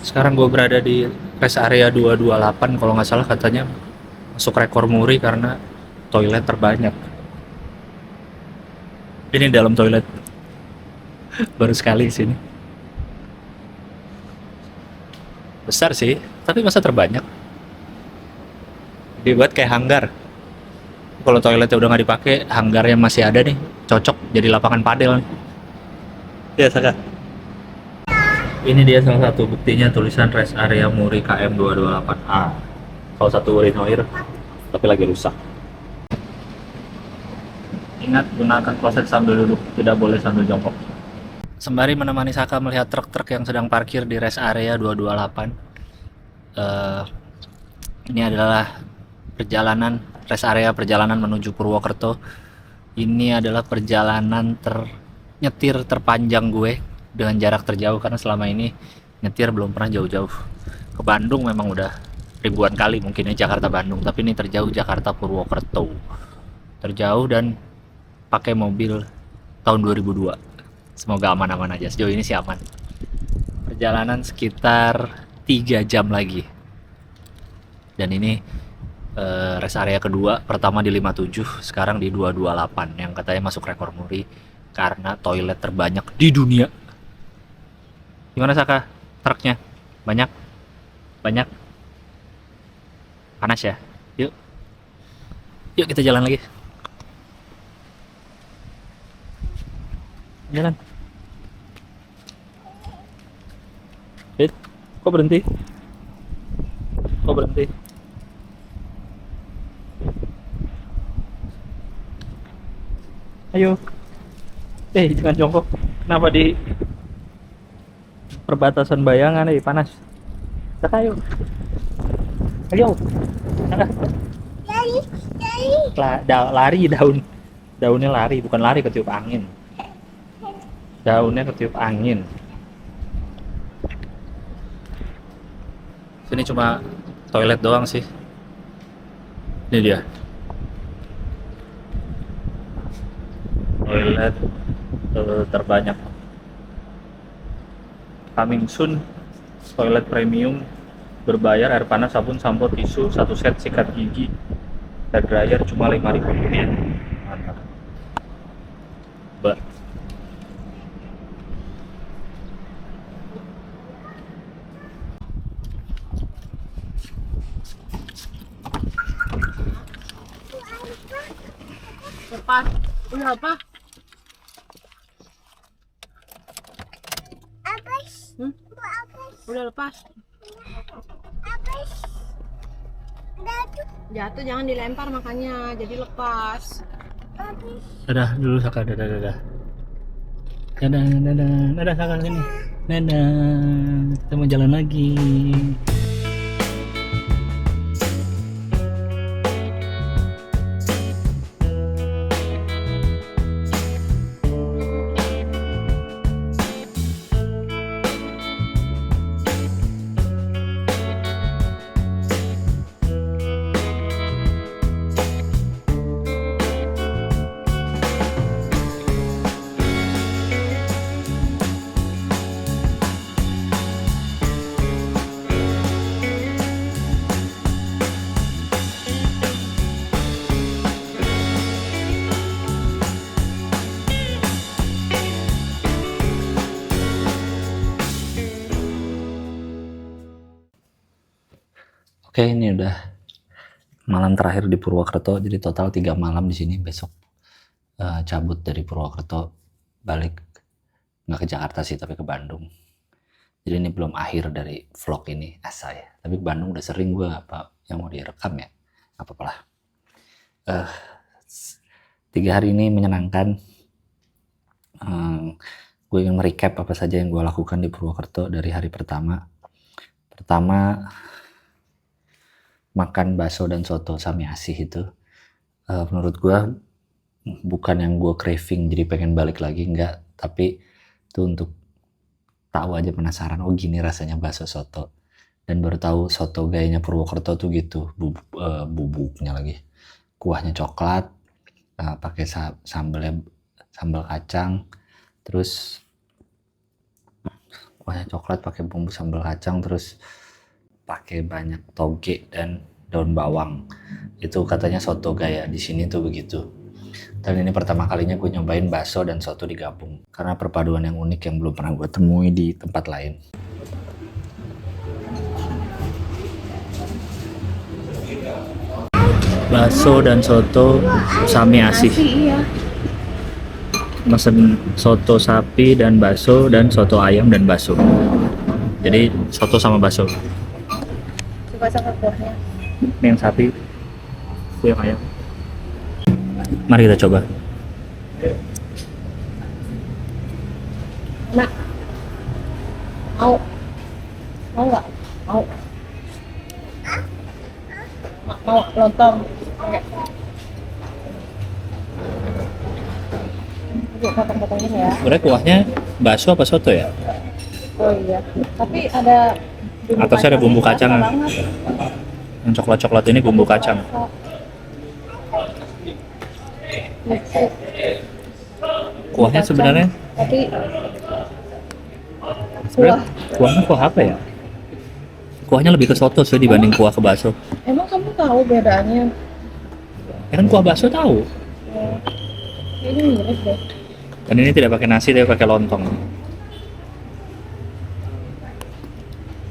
Sekarang gue berada di rest area 228, kalau nggak salah katanya masuk rekor muri karena toilet terbanyak. Ini dalam toilet baru sekali di sini. Besar sih, tapi masa terbanyak? Dibuat kayak hanggar. Kalau toiletnya udah nggak dipakai, hanggarnya masih ada nih, cocok jadi lapangan padel. Ya, Saka. Ini dia salah satu buktinya, tulisan rest area Muri KM 228A. Salah satu urinoir, tapi lagi rusak. Ingat, gunakan kloset sambil duduk, tidak boleh sambil jongkok. Sembari menemani Saka melihat truk-truk yang sedang parkir di rest area 228, eh, ini adalah rest area perjalanan menuju Purwokerto. Ini adalah perjalanan nyetir terpanjang gue dengan jarak terjauh, karena selama ini nyetir belum pernah jauh-jauh. Ke Bandung memang udah ribuan kali mungkin ya, Jakarta Bandung, tapi ini terjauh Jakarta Purwokerto. Terjauh dan pakai mobil tahun 2002. Semoga aman-aman aja. Sejauh ini sih aman. Perjalanan sekitar 3 jam lagi. Dan ini rest area kedua, pertama di 57, sekarang di 228 yang katanya masuk rekor muri karena toilet terbanyak di dunia. Gimana Saka? Truknya? Banyak? Banyak? Panas ya? Yuk. Yuk kita jalan lagi. Jalan. Kok berhenti? Kok berhenti? Ayo. Jangan jongkok. Kenapa di perbatasan bayangan? Panas. Saka, ayo. Ayo. Saka. Lari daun. Daunnya lari, bukan lari ketiup angin. Daunnya ketiup angin. Sini cuma toilet doang sih. Ini dia. Toilet terbanyak. Coming soon. Toilet premium berbayar, air panas, sabun, sampo, tisu, satu set sikat gigi, hair dryer cuma 5.000 rupiah. Mantap. Lepas. Udah apa? Udah lepas. Jatuh, jangan dilempar makanya, jadi lepas. Dadah dulu Saka, dadah dadah. Dadah dadah dadah Saka, sini. Dadah. Kita mau jalan lagi. Oke, ini udah malam terakhir di Purwokerto, jadi total 3 malam di sini. Besok cabut dari Purwokerto, balik nggak ke Jakarta sih, tapi ke Bandung. Jadi ini belum akhir dari vlog ini, asal ya. Tapi ke Bandung udah sering gue, apa yang mau direkam ya, apa-apalah. 3 hari ini menyenangkan. Gue ingin merecap apa saja yang gue lakukan di Purwokerto dari hari pertama. Makan bakso dan soto Sami Asih itu, menurut gue bukan yang gue craving jadi pengen balik lagi, enggak, tapi itu untuk tahu aja, penasaran, oh gini rasanya bakso soto. Dan baru tahu soto gayanya Purwokerto tuh gitu, bubuknya lagi, kuahnya coklat, pakai sambal kacang, terus kuahnya coklat pakai bumbu sambal kacang, terus pakai banyak toge dan daun bawang. Itu katanya soto gaya di sini tuh begitu. Dan ini pertama kalinya gue nyobain bakso dan soto digabung karena perpaduan yang unik yang belum pernah gue temui di tempat lain. Bakso dan soto sami asih. Iya. Mesen soto sapi dan bakso dan soto ayam dan bakso. Jadi soto sama bakso. Suka sama kuahnya. Ini yang sapi, itu yang ayam. Mari kita coba. Nah, mau nggak? Mau lontong. Oke. Potong-potongin ya. Sebenarnya kuahnya bakso apa soto ya? Oh iya. Tapi ada bumbu Atasnya ada bumbu kacang kacang. banget. Yang coklat-coklat ini bumbu kacang. Kuahnya sebenarnya Tapi kuahnya kuah apa ya? Kuahnya lebih ke soto sih dibanding kuah ke bakso. emang kamu tahu bedanya? Ya kan kuah bakso tahu. Ini mirip deh. Dan ini tidak pakai nasi, tapi pakai lontong.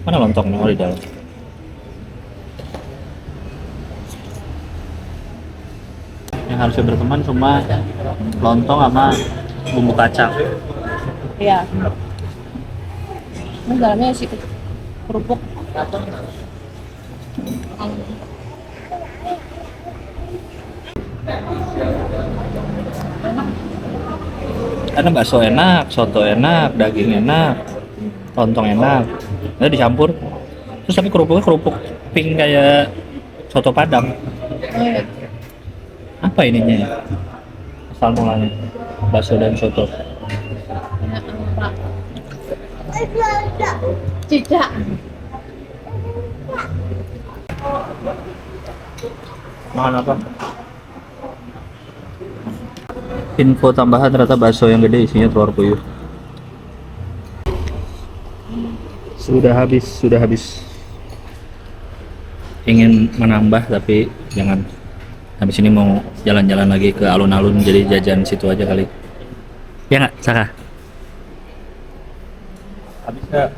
Mana lontongnya? Oh, di dalam. Yang harusnya berteman cuma lontong sama bumbu kacang. Iya. Ini dalamnya isi kerupuk. Karena bakso enak, soto enak, daging enak, lontong enak. Nanti dicampur. Terus tapi kerupuknya kerupuk pink kayak soto Padang. Apa ininya ya? Asal mulanya bakso dan soto. Cicak. Makan apa? Info tambahan, ternyata bakso yang gede isinya telur puyuh. Sudah habis. Ingin menambah tapi jangan. Habis ini mau jalan-jalan lagi ke alun-alun, jadi jajan situ aja kali. Ya nggak, Saka? Habis nggak?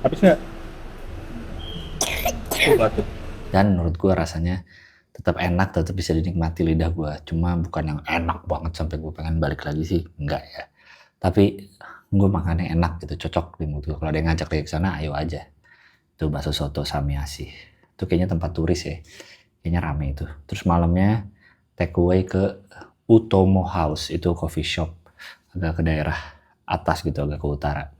Habis nggak? Dan menurut gue rasanya tetap enak, tetap bisa dinikmati lidah gue. Cuma bukan yang enak banget sampai gue pengen balik lagi sih, enggak ya. Tapi gue makannya enak gitu, cocok di mulut gue. Kalau ada yang ngajak lagi ke sana, ayo aja. Itu bakso soto sami asih. Itu kayaknya tempat turis ya. Kayaknya rame itu. Terus malamnya take away ke Utomo House, itu coffee shop agak ke daerah atas gitu, agak ke utara.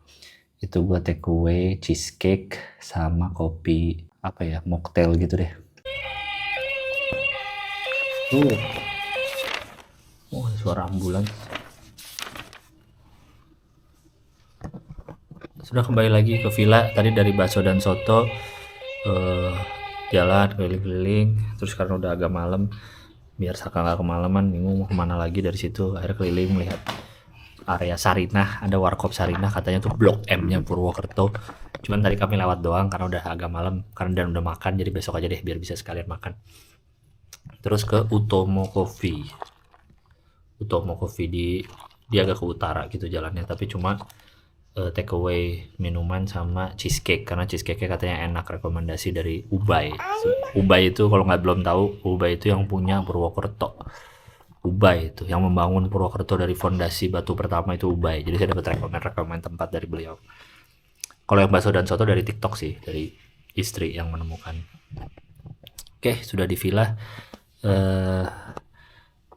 Itu gue take away cheesecake sama kopi apa ya, mocktail gitu deh. Oh, suara ambulans. Sudah kembali lagi ke villa. Tadi dari bakso dan soto jalan keliling-keliling, terus karena udah agak malam, biar Saka nggak kemalaman, bingung mau kemana lagi dari situ. Akhirnya keliling melihat area Sarinah, ada warkop Sarinah, katanya tuh Blok M-nya Purwokerto. Cuman tadi kami lewat doang karena udah agak malam, karena dan udah makan, jadi besok aja deh biar bisa sekalian makan. Terus ke Utomo Coffee dia agak ke utara gitu jalannya, tapi cuma take away minuman sama cheesecake, karena cheesecake-nya katanya enak, rekomendasi dari Ubay. Ubay itu kalau nggak belum tahu, Ubay itu yang punya Purwokerto. Ubay itu yang membangun Purwokerto dari fondasi batu pertama itu Ubay. Jadi saya dapat rekomend tempat dari beliau. Kalau yang bakso dan soto dari TikTok sih, dari istri yang menemukan. Oke, sudah di villa.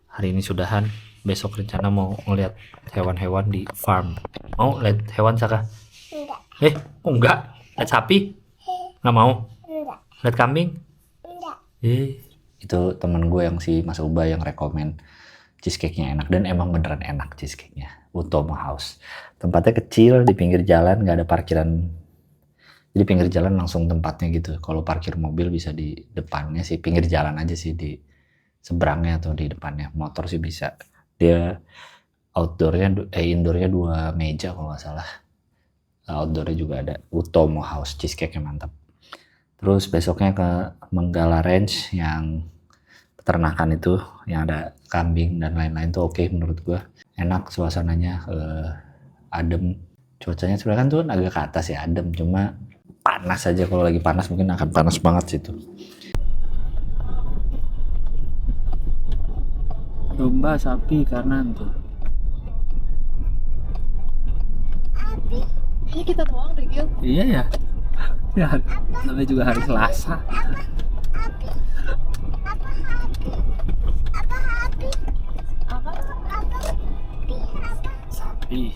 Hari ini sudahan. Besok rencana mau ngeliat hewan-hewan di farm. Mau lihat hewan, Saka? Enggak. Enggak. Lihat sapi? Nggak mau? Enggak. Lihat kambing? Enggak. Itu temen gue yang si Mas Ubay yang rekomen cheesecake-nya enak, dan emang beneran enak cheesecake-nya. Utomo House. Tempatnya kecil di pinggir jalan, nggak ada parkiran. Jadi pinggir jalan langsung tempatnya gitu. Kalau parkir mobil bisa di depannya sih, pinggir jalan aja sih, di seberangnya atau di depannya. Motor sih bisa. Dia indoornya 2 meja kalau nggak salah. outdoornya juga ada Utomo House, cheesecake yang mantap. Terus besoknya ke Menggala Ranch yang peternakan itu, yang ada kambing dan lain-lain tuh oke menurut gua. Enak suasananya, adem. Cuacanya sebenarnya kan tuh agak ke atas ya, adem, cuma panas aja. Kalau lagi panas mungkin akan panas banget situ. Domba, sapi, kanan tuh. Ini kita doang deh, Gil. Iya ya. Ya, namanya juga hari Selasa. Apa? Sapi.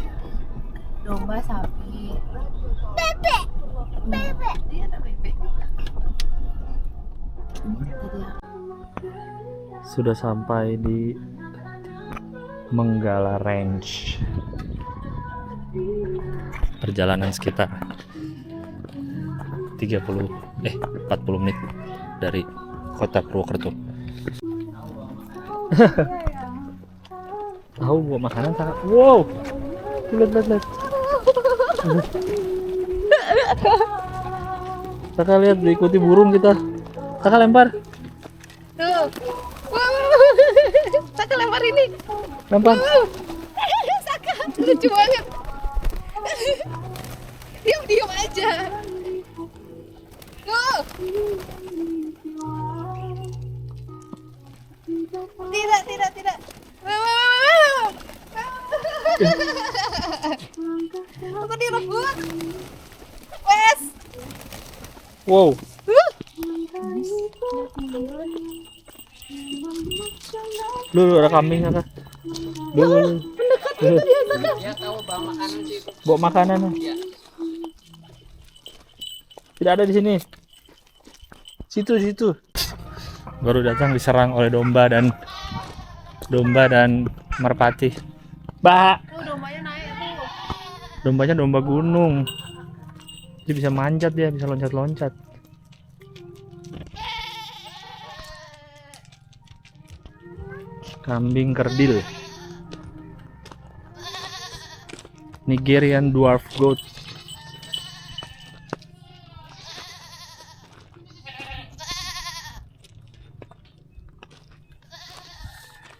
Domba, sapi. Bebek. Bebek. Iya, ada bebek. Jadi ya. Sudah sampai di Menggala Ranch. Perjalanan sekitar 40 menit dari kota Purwokerto. Tahu bawa makanan sangat. Wow. Lihat. Kakak lihat, diikuti burung kita. Kakak lempar. Tuh. Saka lempar ini. Lempar. Saka lucu banget. Diam aja. Tuh. Tidak. Aku direbut. Wes. Wow. Lu ada kambing kakak. Lu. Dia tahu bawa makanan sih. Bawa makanan. Tidak ada di sini. Situ. Baru datang diserang oleh domba dan merpati. Bah. Tuh dombanya naik tuh. Dombanya domba gunung. Dia bisa manjat, dia bisa loncat-loncat. Kambing kerdil. Nigerian dwarf goat.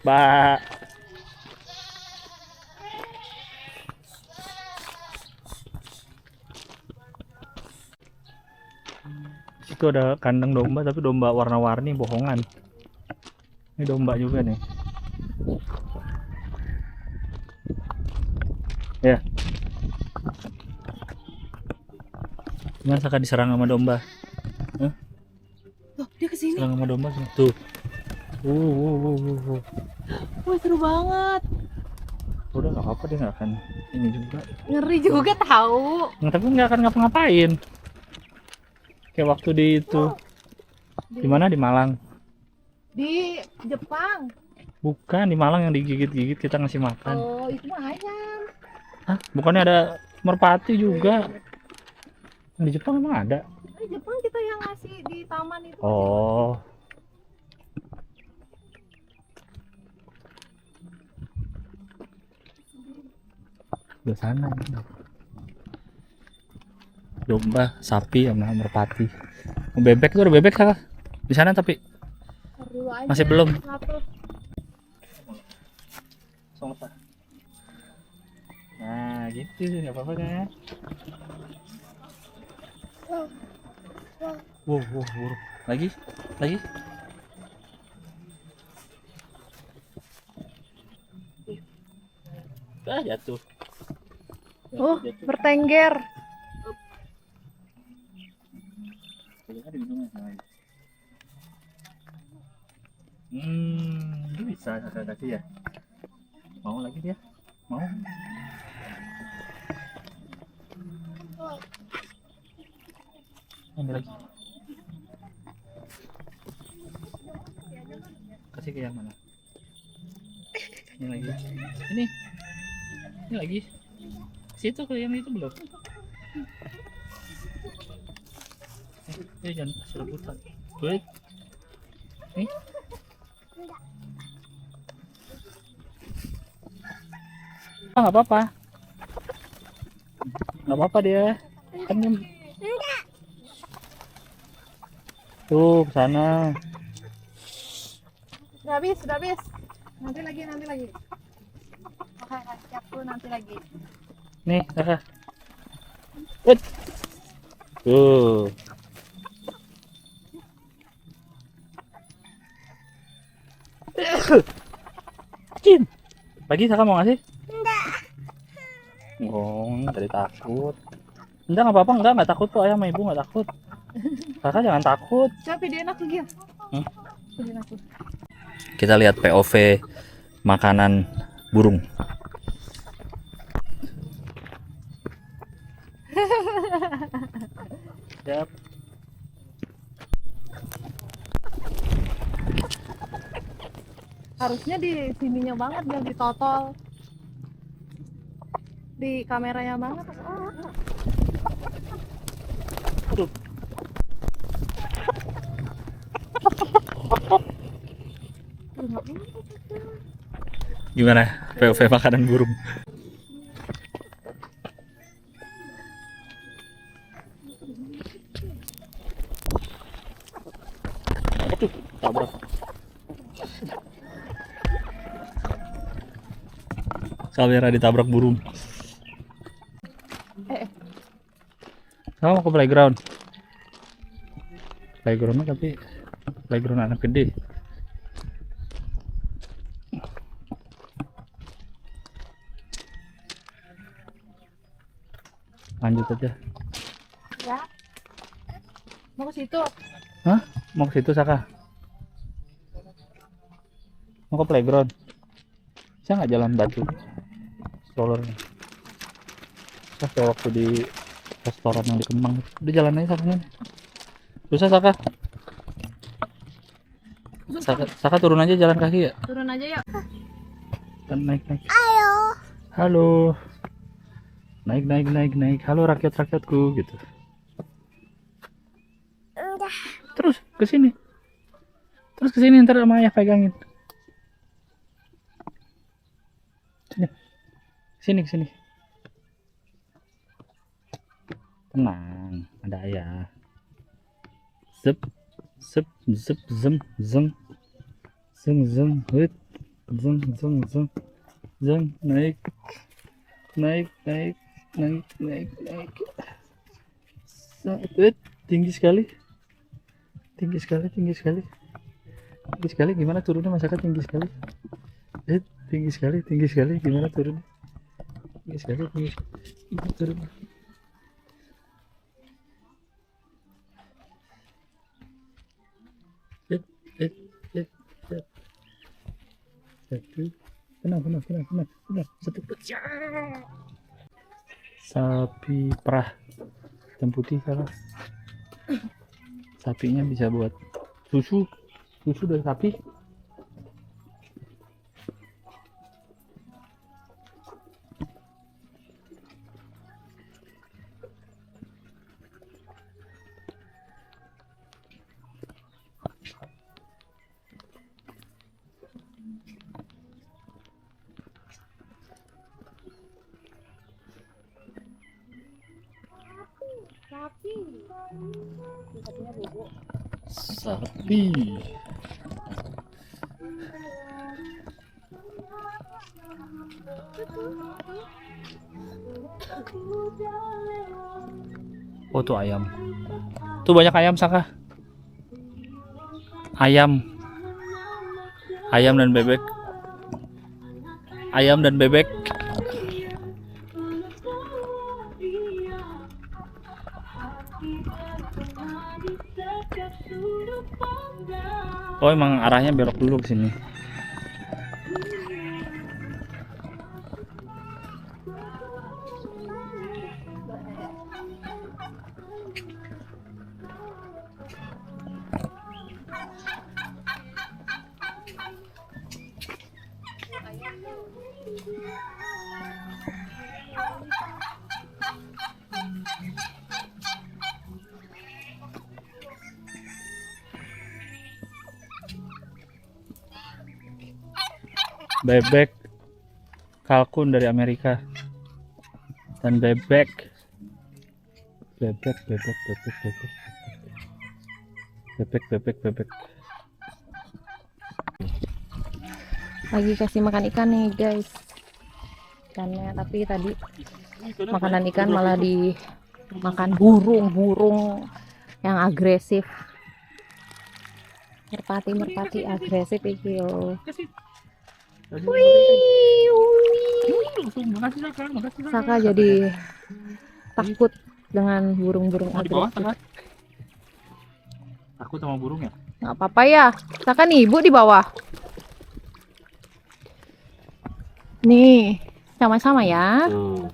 Ba. Itu ada kandang domba, tapi domba warna-warni, bohongan. Ini domba juga nih. Ya. Gimana Saka diserang sama domba? Hah? Tuh, dia kesini. Serang sama domba gimana? Tuh. Wah, seru banget. Udah nggak apa-apa, dia nggak akan ini juga. Ngeri juga tahu. Nah, tapi nggak akan ngapa-ngapain. Kayak waktu di itu. Di mana? Di Malang. Di Jepang. Bukan, di Malang yang digigit-gigit kita ngasih makan. Oh, itu mah ayam. Hah? Bukannya ada merpati juga? Di Jepang emang ada? Di Jepang kita yang ngasih di taman itu. Oh. Di sana. Domba, sapi, sama merpati. Bebek tuh ada bebek Kak. Di sana tapi Ntar dulu aja. masih belum. Satu. Nah, gitu nggak apa-apa kan? Wow, burung. Lagi. Jatuh. Bertengger. Dia bisa kakak kasih ya. Mau lagi dia? Mau? Ambil lagi. Kasih ke yang mana? Ini lagi. Ini lagi. Situ ke yang itu belum. Jangan kasih rebutan. Baik. Nih. Nggak apa-apa. Nggak apa-apa dia. Kan tuh ke sana. Sudah habis, sudah habis. Nanti lagi, nanti lagi. Oke, siap tuh, nanti lagi. Nih, kakak. Tuh. Cin. Lagi kakak mau ngasih? Enggak. Oh, tadi takut. Enggak, nggak apa-apa, enggak takut kok, ayah sama ibu nggak takut. Kakak jangan takut. Coba videoin aku dia. Videoin aku. Kita lihat POV makanan burung. Siap. Harusnya di sininya banget, biar ditotol. Di kameranya banget. Aduh. Gimana POV makanan burung? Aduh, tabrak. Kamera ditabrak burung. Kamu mau ke playground? Playgroundnya tapi playground anak gede. Lanjut aja. Ya. Mau ke situ. Hah? Mau ke situ Saka? Mau ke playground? Bisa nggak jalan batu? Strollernya. Pas kayak waktu di restoran yang di Kemang. Udah jalan aja Saka. Susah Saka. Saka turun aja jalan kaki ya. Turun aja yuk. Dan naik. Halo. Naik. Halo rakyatku gitu. Terus ke sini. Ntar sama ayah pegangin. Sini. Tenang, ada ayah. Zep, zem, hut, zeng, naik. Tinggi sekali. Gimana turunnya masyarakat tinggi sekali. Tinggi sekali. Gimana turunnya? Tinggi sekali. Gimana turunnya? Tenang. Satu. Sapi perah hitam putih salah. Sapinya bisa buat susu dari sapi. Sapi. Oh tuh ayam. Tuh banyak ayam Saka. Ayam dan bebek. Oh emang arahnya belok dulu ke sini. Bebek kalkun dari Amerika dan bebek Bebek. Lagi kasih makan ikan nih guys. Ikannya, tapi tadi makanan ikan malah dimakan burung yang agresif. Merpati agresif iki yo. Saka jadi takut dengan burung-burung agresif. Takut sama burung ya? Nggak apa-apa ya. Saka nih ibu di bawah. Nih, sama-sama ya. Tuh.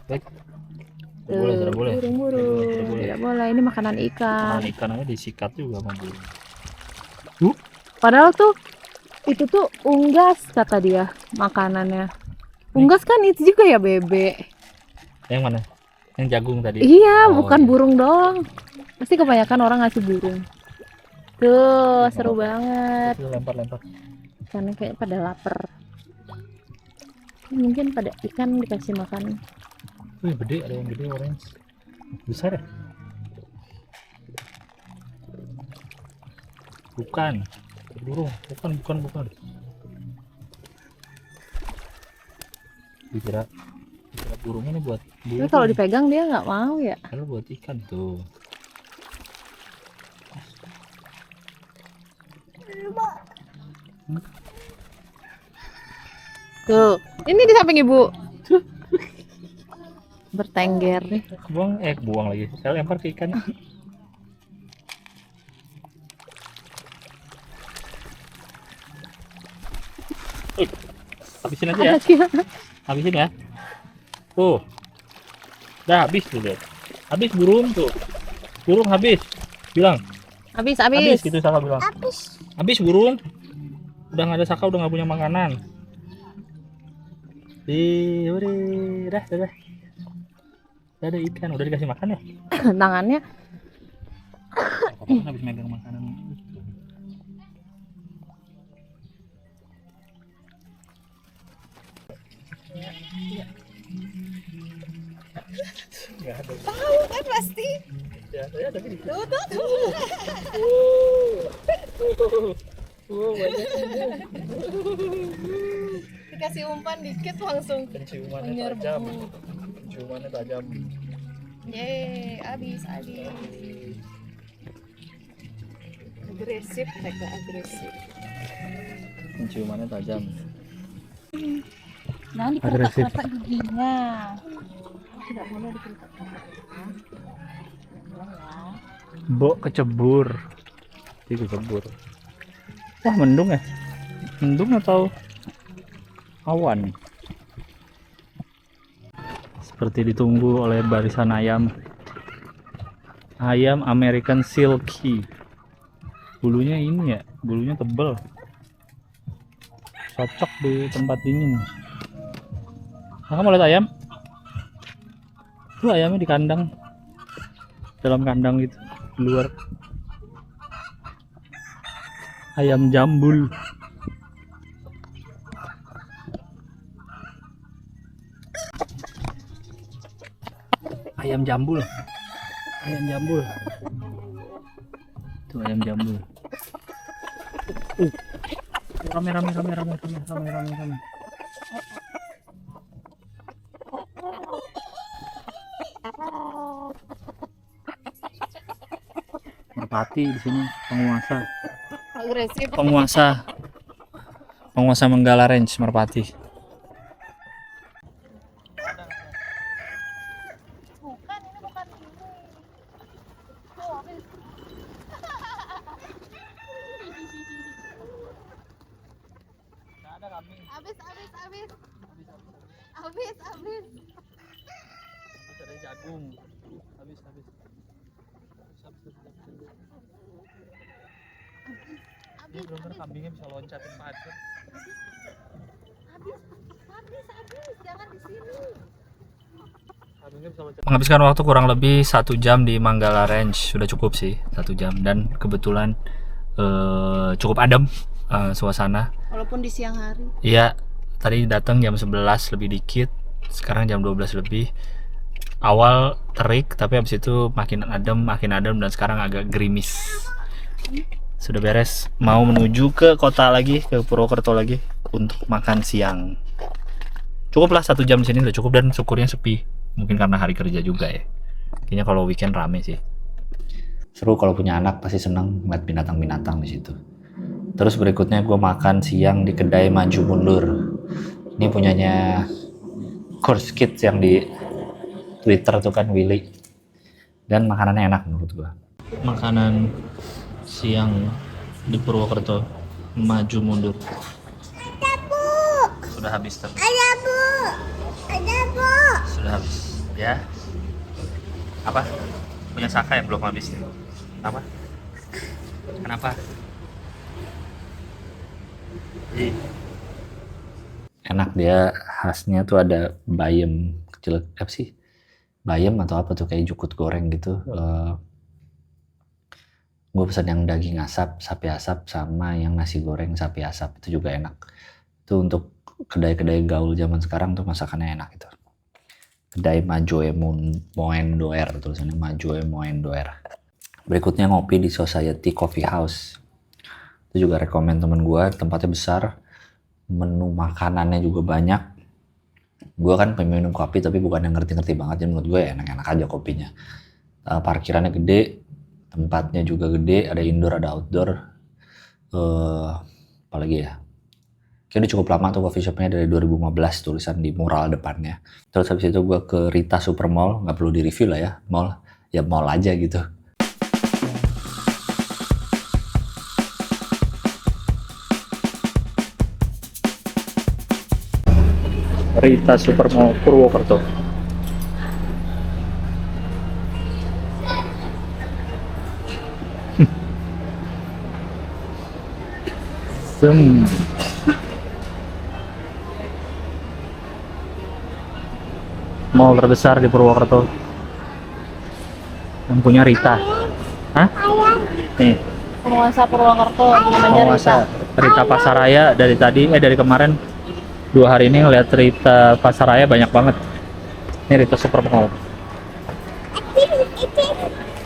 Tidak boleh. Burung-burung. Tidak boleh. Ini makanan ikan. Makanan ikan aja disikat juga sama burung. Padahal tuh itu tuh unggas kata dia makanannya. Unggas kan itu juga ya bebek. Yang mana? Yang jagung tadi? Iya, Oh, bukan iya. burung doang. Pasti kebanyakan orang ngasih burung. Tuh, seru banget. Itu lempar. Karena kayak pada lapar. Mungkin pada ikan dikasih makan. Wih, gede, ada yang gede orange. Besar ya? Bukan. Burung, bukan. Dikira burungnya nih buat Tapi burung. kalau dipegang dia nggak mau ya. Kalau buat ikan tuh. Tuh, ini di samping ibu. Bertengger nih. Buang lagi. Saya lempar ke ikan. Habisin aja ya. Habisin ya. Tuh. Udah habis tuh, Beb. Habis burung tuh. Burung habis. Bilang. Habis. Habis gitu Saka bilang. Habis burung. Udah nggak ada Saka, udah nggak punya makanan. Udah. Udah ada ikan, udah dikasih makan ya? Tangannya Habis megang makanan. tahu kan pasti. Ya, saya tapi di Tuh. Dikasih umpan dikit langsung penciumannya tajam. Penciumannya tajam. Yeay, habis. Agresif, mereka agresif. Penciumannya tajam. Nah, dikeretak-keretak giginya. Tidak boleh dikeretak-keretak. Bok kecebur. Itu kecebur. Wah, mendung ya? Mendung atau awan? Seperti ditunggu oleh barisan ayam. Ayam American Silky. Bulunya ini ya, bulunya tebal. Cocok di tempat dingin. Kamu lihat ayam? Tuh ayamnya di kandang. Dalam kandang gitu, di luar. Ayam jambul. Ayam jambul. Tuh ayam jambul. Rame. Merpati di sini penguasa. Agresif. Penguasa Menggala Range Merpati. Bukan, ini bukan ini. Tuh, habis. Habis. Ada jagung. Habis. Dia benar-benar kambingnya bisa loncatin pagar. Habis. Jangan di sini. Menghabiskan waktu kurang lebih 1 jam di Manggala Range. Sudah cukup sih 1 jam, dan kebetulan cukup adem suasana. Walaupun di siang hari. Iya, tadi datang jam 11 lebih dikit, sekarang jam 12 lebih. Awal terik, tapi habis itu makin adem dan sekarang agak gerimis. Sudah beres, mau menuju ke kota lagi, ke Purwokerto lagi untuk makan siang. Cukuplah 1 jam di sini udah cukup, dan syukurnya sepi. Mungkin karena hari kerja juga ya. Kayaknya kalau weekend rame sih. Seru kalau punya anak, pasti seneng ngeliat binatang-binatang di situ. Terus berikutnya gue makan siang di kedai Maju Mundur. Ini punyanya Course Kids yang di Twitter tuh kan, Willy. Dan makanannya enak menurut gue. Makanan siang di Purwokerto, Maju Mundur. Ada Bu. Sudah habis tapi. Ada Bu. Ada Bu. Sudah habis. Ya. Apa? Punya Saka yang belum habis nih. Apa? Kenapa? Enak dia, khasnya tuh ada bayam kecil, apa sih? Bayam atau apa tuh, kayak jukut goreng gitu. Gue pesan yang daging asap, sapi asap, sama yang nasi goreng sapi asap, itu juga enak. Itu untuk kedai-kedai gaul zaman sekarang tuh masakannya enak itu. Kedai Majoe Moendoer, tulisannya Majoe Moendoer. Berikutnya ngopi di Society Coffee House. Itu juga rekomen temen gue, tempatnya besar, menu makanannya juga banyak. Gue kan peminum kopi tapi bukan yang ngerti-ngerti banget, jadi menurut gue ya enak-enak aja kopinya. Parkirannya gede, tempatnya juga gede, ada indoor ada outdoor. Apalagi ya, kayaknya udah cukup lama tuh coffee shopnya, dari 2015 tulisan di mural depannya. Terus habis itu gue ke Rita Supermall, nggak perlu di review lah ya, mall ya mall aja gitu. Rita Supermall Purwokerto. Mall terbesar di Purwokerto yang punya Rita. Hah? Nih, Penguasa Purwokerto namanya penguasa Rita. Rita Pasaraya. Dari kemarin 2 hari ini ngeliat Rita Pasaraya banyak banget. Ini Rita Supermall.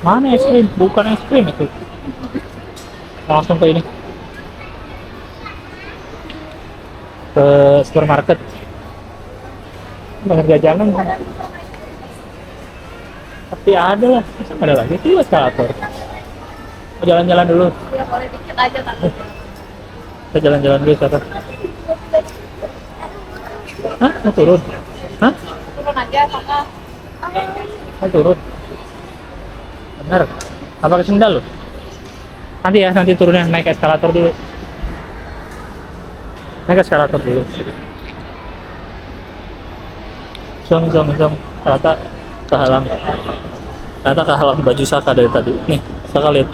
Mana es krim? Bukan es krim itu. Langsung ke ini, ke supermarket. Banyak jajanan. Tapi ada lah, masa ada lagi? Itu eskalator. Mau jalan-jalan dulu. Ya boleh dikit aja tapi. Kita jalan-jalan dulu sekarang. Hah? Mau turun? Hah? Turun aja kakak. Mau turun? Bener. Apa pakai sendal lu? Nanti ya, nanti turunnya naik eskalator dulu. Naik eskalator dulu. Zong. Ternyata kehalang baju Saka dari tadi. Nih, Saka lihat.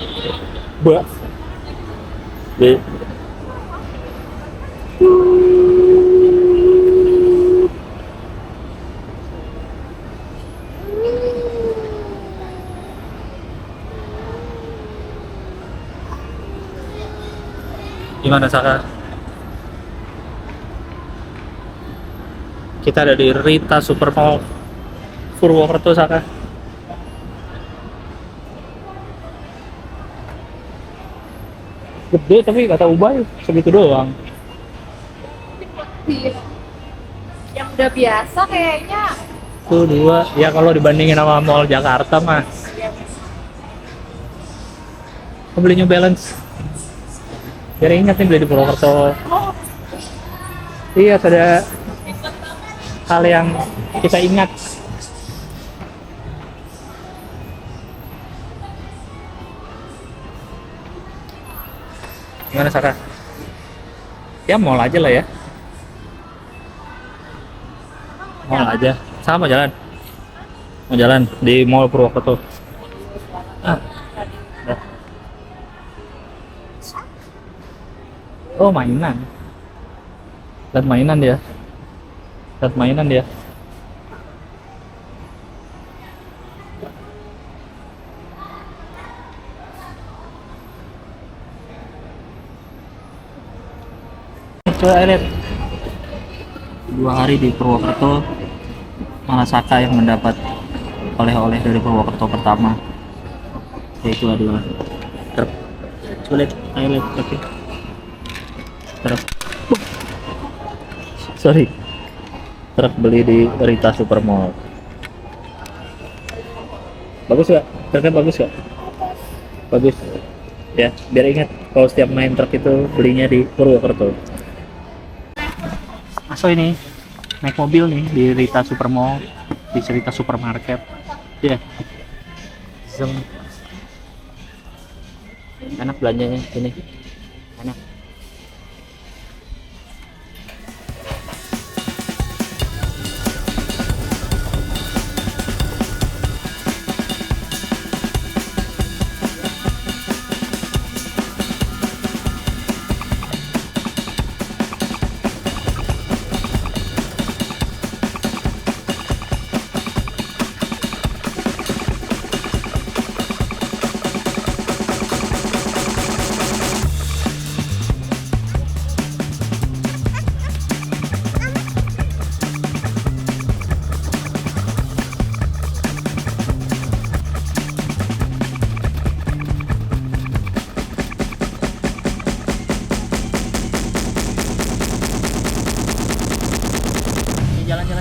Buat. Gimana Saka? Kita ada di Rita Supermall Purwokerto, Saka. Gede tapi kata Ubay segitu doang. Yang udah biasa kayaknya. Tuh 2, ya kalau dibandingin sama mall Jakarta mah. Aku beli New Balance. Biar ingat nih beli di Purwokerto. Iya, ada hal yang kita ingat. Gimana Saka? Ya mall aja lah ya. Mall aja. Sama jalan. Mau jalan di Mall Purwokerto. Dah. Oh, mainan. Lihat mainan dia. Coba lihat. 2 hari di Purwokerto, malah Saka yang mendapat oleh-oleh dari Purwokerto pertama, yaitu adalah truk. Coba lihat, ayo lihat, oke. Truk. Sorry. Truk beli di Rita Supermall. Bagus gak? Truknya bagus gak? Bagus. Ya, biar ingat kalau setiap main truk itu belinya di Purwokerto. Aso ini naik mobil nih di Rita Supermall, di Rita Supermarket. Ya. Zoom. Enak belanjanya ini. Enak. Jalan-jalan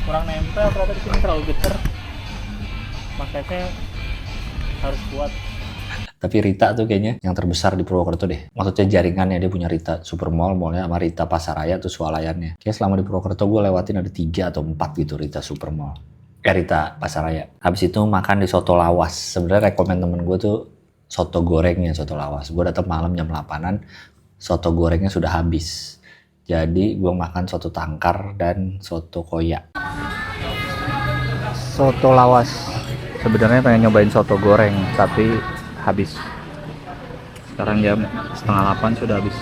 kurang nempel ternyata di sini, terlalu geter, makanya harus kuat. Tapi Rita tuh kayaknya yang terbesar di Purwokerto deh. Maksudnya jaringannya, dia punya Rita Supermall, mallnya sama Rita Pasaraya tuh swalayannya. Kayak selama di Purwokerto gue lewatin ada 3 atau 4 gitu Rita Supermall. Rita Pasaraya. Habis itu makan di Soto Lawas. Sebenarnya rekomen temen gue tuh soto gorengnya Soto Lawas. Gue datang malam jam 8-an, soto gorengnya sudah habis. Jadi gue makan soto tangkar dan soto koyak. Soto Lawas. Sebenarnya pengen nyobain soto goreng, tapi habis. Sekarang jam 7:30 sudah habis.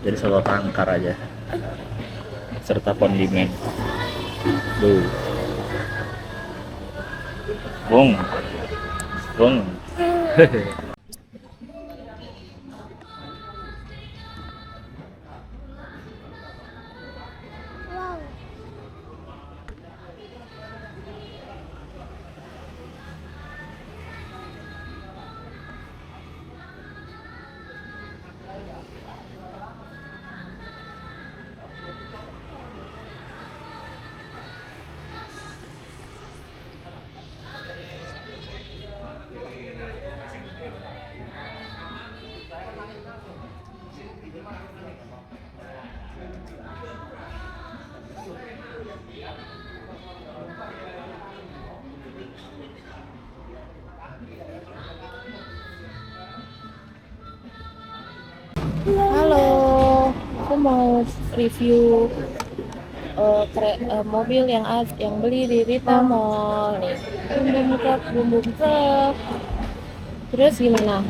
Jadi soto tangkar aja. Serta kondimen. Duh. Bung. Bung. Halo, aku mau review mobil yang beli di Rita Mall nih. Bum bum truk. Terus gimana?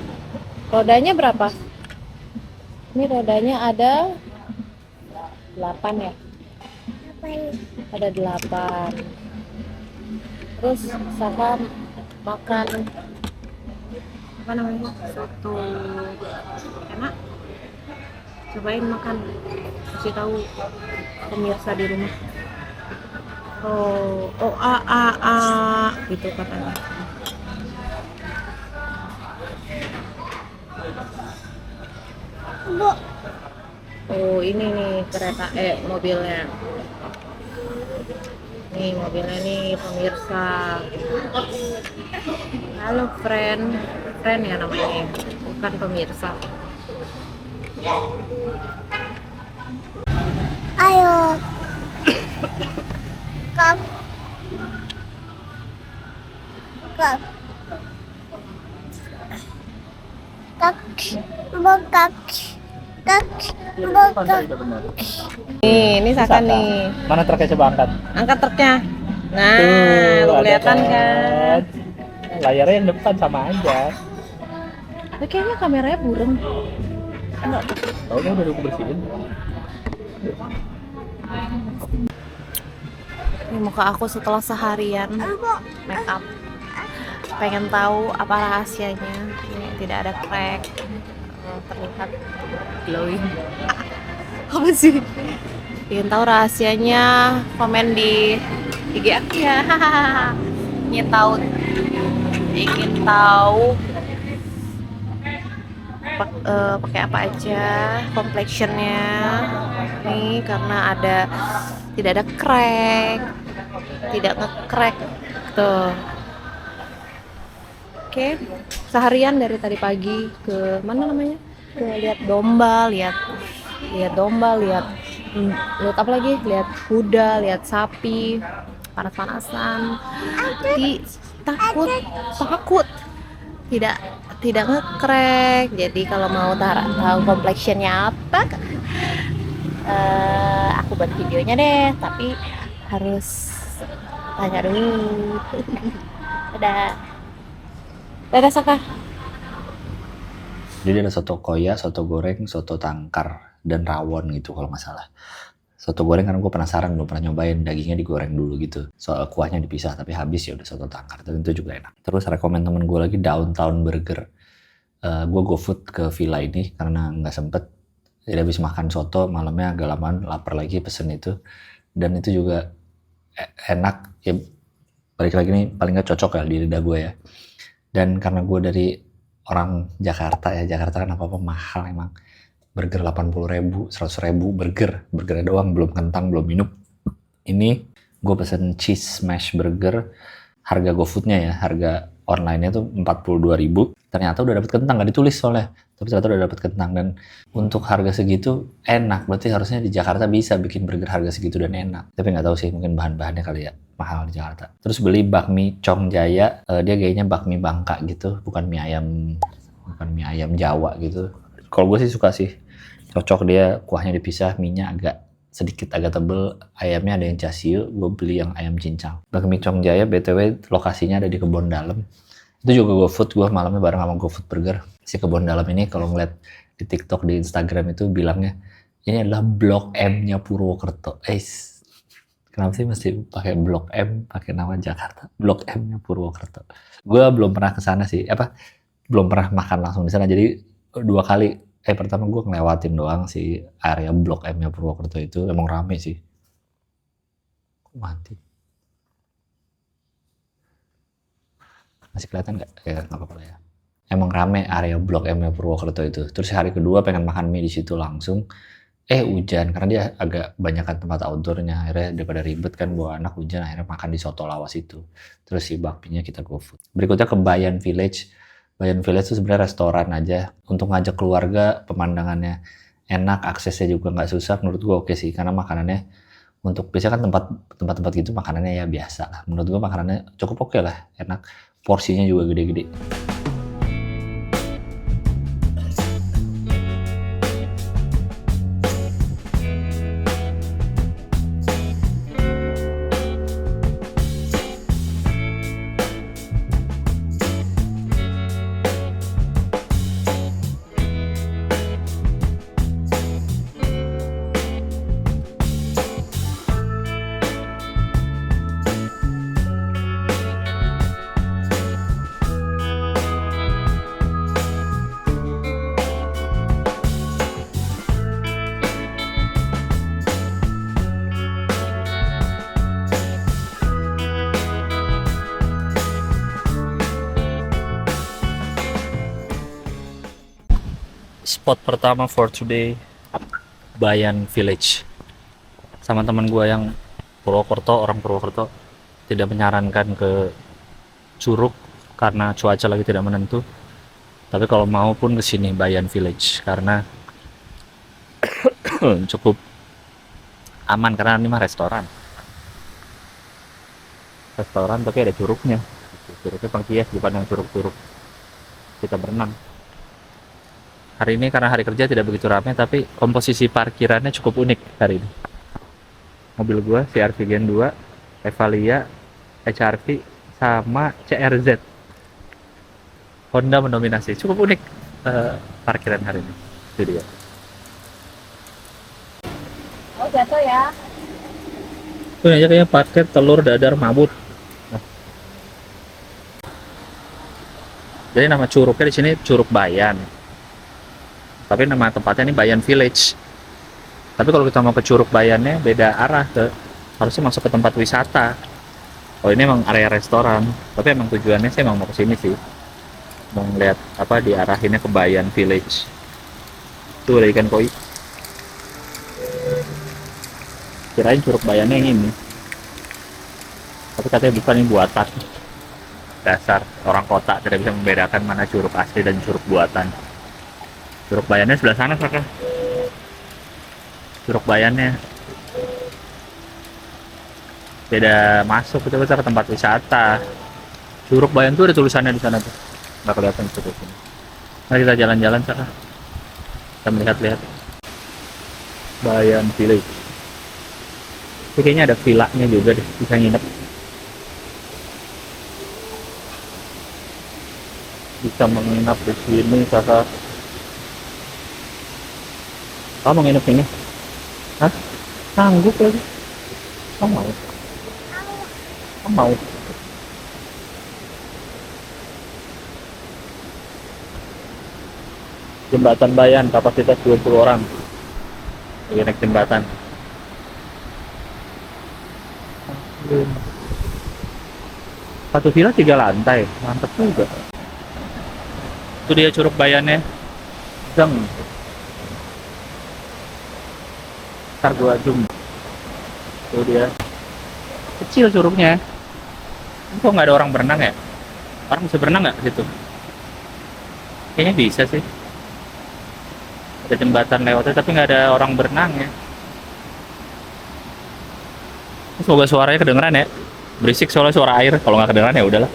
Rodanya berapa? Ini rodanya ada 8 ya? Ada 8. Terus Saka makan apa namanya? Soto enak. Cobain makan, kasih tahu pemirsa di rumah. Gitu katanya. Oh ini nih kereta mobilnya. Nih mobilnya nih pemirsa. Halo friend ya namanya, bukan pemirsa. Ayo. Kak. Kak. Kak. Bokak. Kak. Bokak. Ini Saka nih. Mana truknya, coba angkat. Angkat truknya. Nah, Tuh, kelihatan ada kan? Layarnya yang depan sama aja. Tapi kayaknya kameranya burem. Tahu udah aku bersihin. Ini muka aku setelah seharian make up. Pengen tahu apa rahasianya? Ini tidak ada crack. terlihat glowing. Apa sih? Ingin tahu rahasianya? Komen di IG aku ya. Ingin tahu pakai apa aja complexionnya nih, karena tidak ada crack, tidak nge-crack tuh. Oke, seharian dari tadi pagi ke mana namanya, ke lihat domba, lihat apa lagi, lihat kuda, lihat sapi, panas-panasan, takut tidak nge-crack. Jadi kalau mau tahu complexionnya apa, aku buat videonya deh, tapi harus tanya dulu. Dadah Saka. Jadi ada soto koya, soto goreng, soto tangkar, dan rawon gitu kalau nggak salah. Soto goreng kan gue penasaran, belum pernah nyobain, dagingnya digoreng dulu gitu. Soal kuahnya dipisah, tapi habis ya udah soto tangkar, dan itu juga enak. Terus rekomen temen gue lagi Downtown Burger. Gue GoFood ke villa ini karena nggak sempet. Jadi habis makan soto, malamnya agak lamaan, lapar lagi pesen itu. Dan itu juga enak, ya balik lagi nih paling nggak cocok ya di lidah gue ya. Dan karena gue dari orang Jakarta ya, Jakarta kan apa-apa mahal emang. Burger 80.000, 100.000 burgernya doang, belum kentang, belum minum. Ini gue pesen cheese smash burger, harga GoFoodnya ya, harga online-nya tuh 42.000. Ternyata udah dapet kentang, gak ditulis soalnya, tapi ternyata udah dapet kentang. Dan untuk harga segitu enak, berarti harusnya di Jakarta bisa bikin burger harga segitu dan enak. Tapi nggak tahu sih, mungkin bahan-bahannya kali ya mahal di Jakarta. Terus beli bakmi Chong Jaya, dia kayaknya bakmi Bangka gitu, bukan mie ayam Jawa gitu. Kalau gue sih suka sih, cocok, dia kuahnya dipisah, minyak sedikit agak tebel, ayamnya ada yang chasiu, gue beli yang ayam cincang. Bakmi Chong Jaya BTW lokasinya ada di Kebon Dalem. Itu juga GoFood, gue malamnya bareng sama GoFood Burger. Si Kebon Dalem ini kalau ngeliat di TikTok, di Instagram itu bilangnya ini adalah Blok M-nya Purwokerto. Kenapa sih mesti pakai Blok M, pakai nama Jakarta? Blok M-nya Purwokerto. Gue belum pernah kesana sih, belum pernah makan langsung di sana. Jadi 2 kali. Pertama gue ngelewatin doang si area Blok M-nya Purwokerto itu, emang rame sih. Mati. Masih kelihatan nggak? Ya nggak apa-apa ya. Emang rame area Blok M-nya Purwokerto itu. Terus hari kedua pengen makan mie di situ langsung. Hujan, karena dia agak banyakan tempat outdoornya. Akhirnya daripada ribet kan bawa anak, hujan, akhirnya makan di Soto Lawas itu. Terus si bakminya kita GoFood. Berikutnya ke Bayan Village. Bayan Village itu sebenarnya restoran aja untuk ngajak keluarga, pemandangannya enak, aksesnya juga nggak susah. Menurut gue oke sih, karena makanannya untuk biasanya kan tempat-tempat gitu makanannya ya biasa lah. Menurut gue makanannya cukup oke lah, enak, porsinya juga gede-gede. Spot pertama for today, Bayan Village. Sama teman gue yang orang Purwokerto, tidak menyarankan ke Curug karena cuaca lagi tidak menentu. Tapi kalau mau pun kesini Bayan Village karena cukup aman, karena ini mah restoran tapi ada curugnya. Curugnya Pangkias, bukan yang curug-curug kita berenang. Hari ini karena hari kerja tidak begitu ramai, tapi komposisi parkirannya cukup unik hari ini. Mobil gua CR-V Gen 2, Evalia, HR-V, sama CRZ. Honda mendominasi. Cukup unik parkiran hari ini. Itu dia. Oh jatuh ya. Itu aja kayaknya paket telur dadar mabut. Jadi nama curugnya di sini Curug Bayan. Tapi nama tempatnya ini Bayan Village. Tapi kalau kita mau ke Curug Bayannya beda arah, harusnya masuk ke tempat wisata. Oh ini emang area restoran, tapi emang tujuannya sih emang mau ke sini sih, mau ngeliat apa diarahinnya ke Bayan Village. Tuh ada ikan koi. Kirain Curug Bayannya yang ini, tapi katanya bukan, ini buatan. Dasar orang kota tidak bisa membedakan mana curug asli dan curug buatan. Curug Bayannya sebelah sana kakak. Curug Bayannya beda masuk, kita ke tempat wisata. Curug Bayan tuh ada tulisannya di sana tuh, nggak kelihatan tuh sini. Mari kita jalan-jalan sana, kita melihat-lihat Bayan Village. Ini kayaknya ada villanya juga deh, bisa nginep. Bisa menginap di sini kakak. Kamu mau nginep ini? Hah? Sanggup lagi? Kamu mau? Kamu mau? Jembatan Bayan, kapasitas 20 orang. Lagi naik jembatan. Satu villa 3 lantai, mantep juga. Itu dia Curug Bayannya. Zeng. Ntar gua zoom. Itu dia. Kecil curugnya. Kok nggak ada orang berenang ya? Orang bisa berenang nggak situ? Kayaknya bisa sih. Ada jembatan lewatnya tapi nggak ada orang berenang ya. Semoga suaranya kedengeran ya. Berisik soalnya suara air. Kalau nggak kedengeran ya udahlah.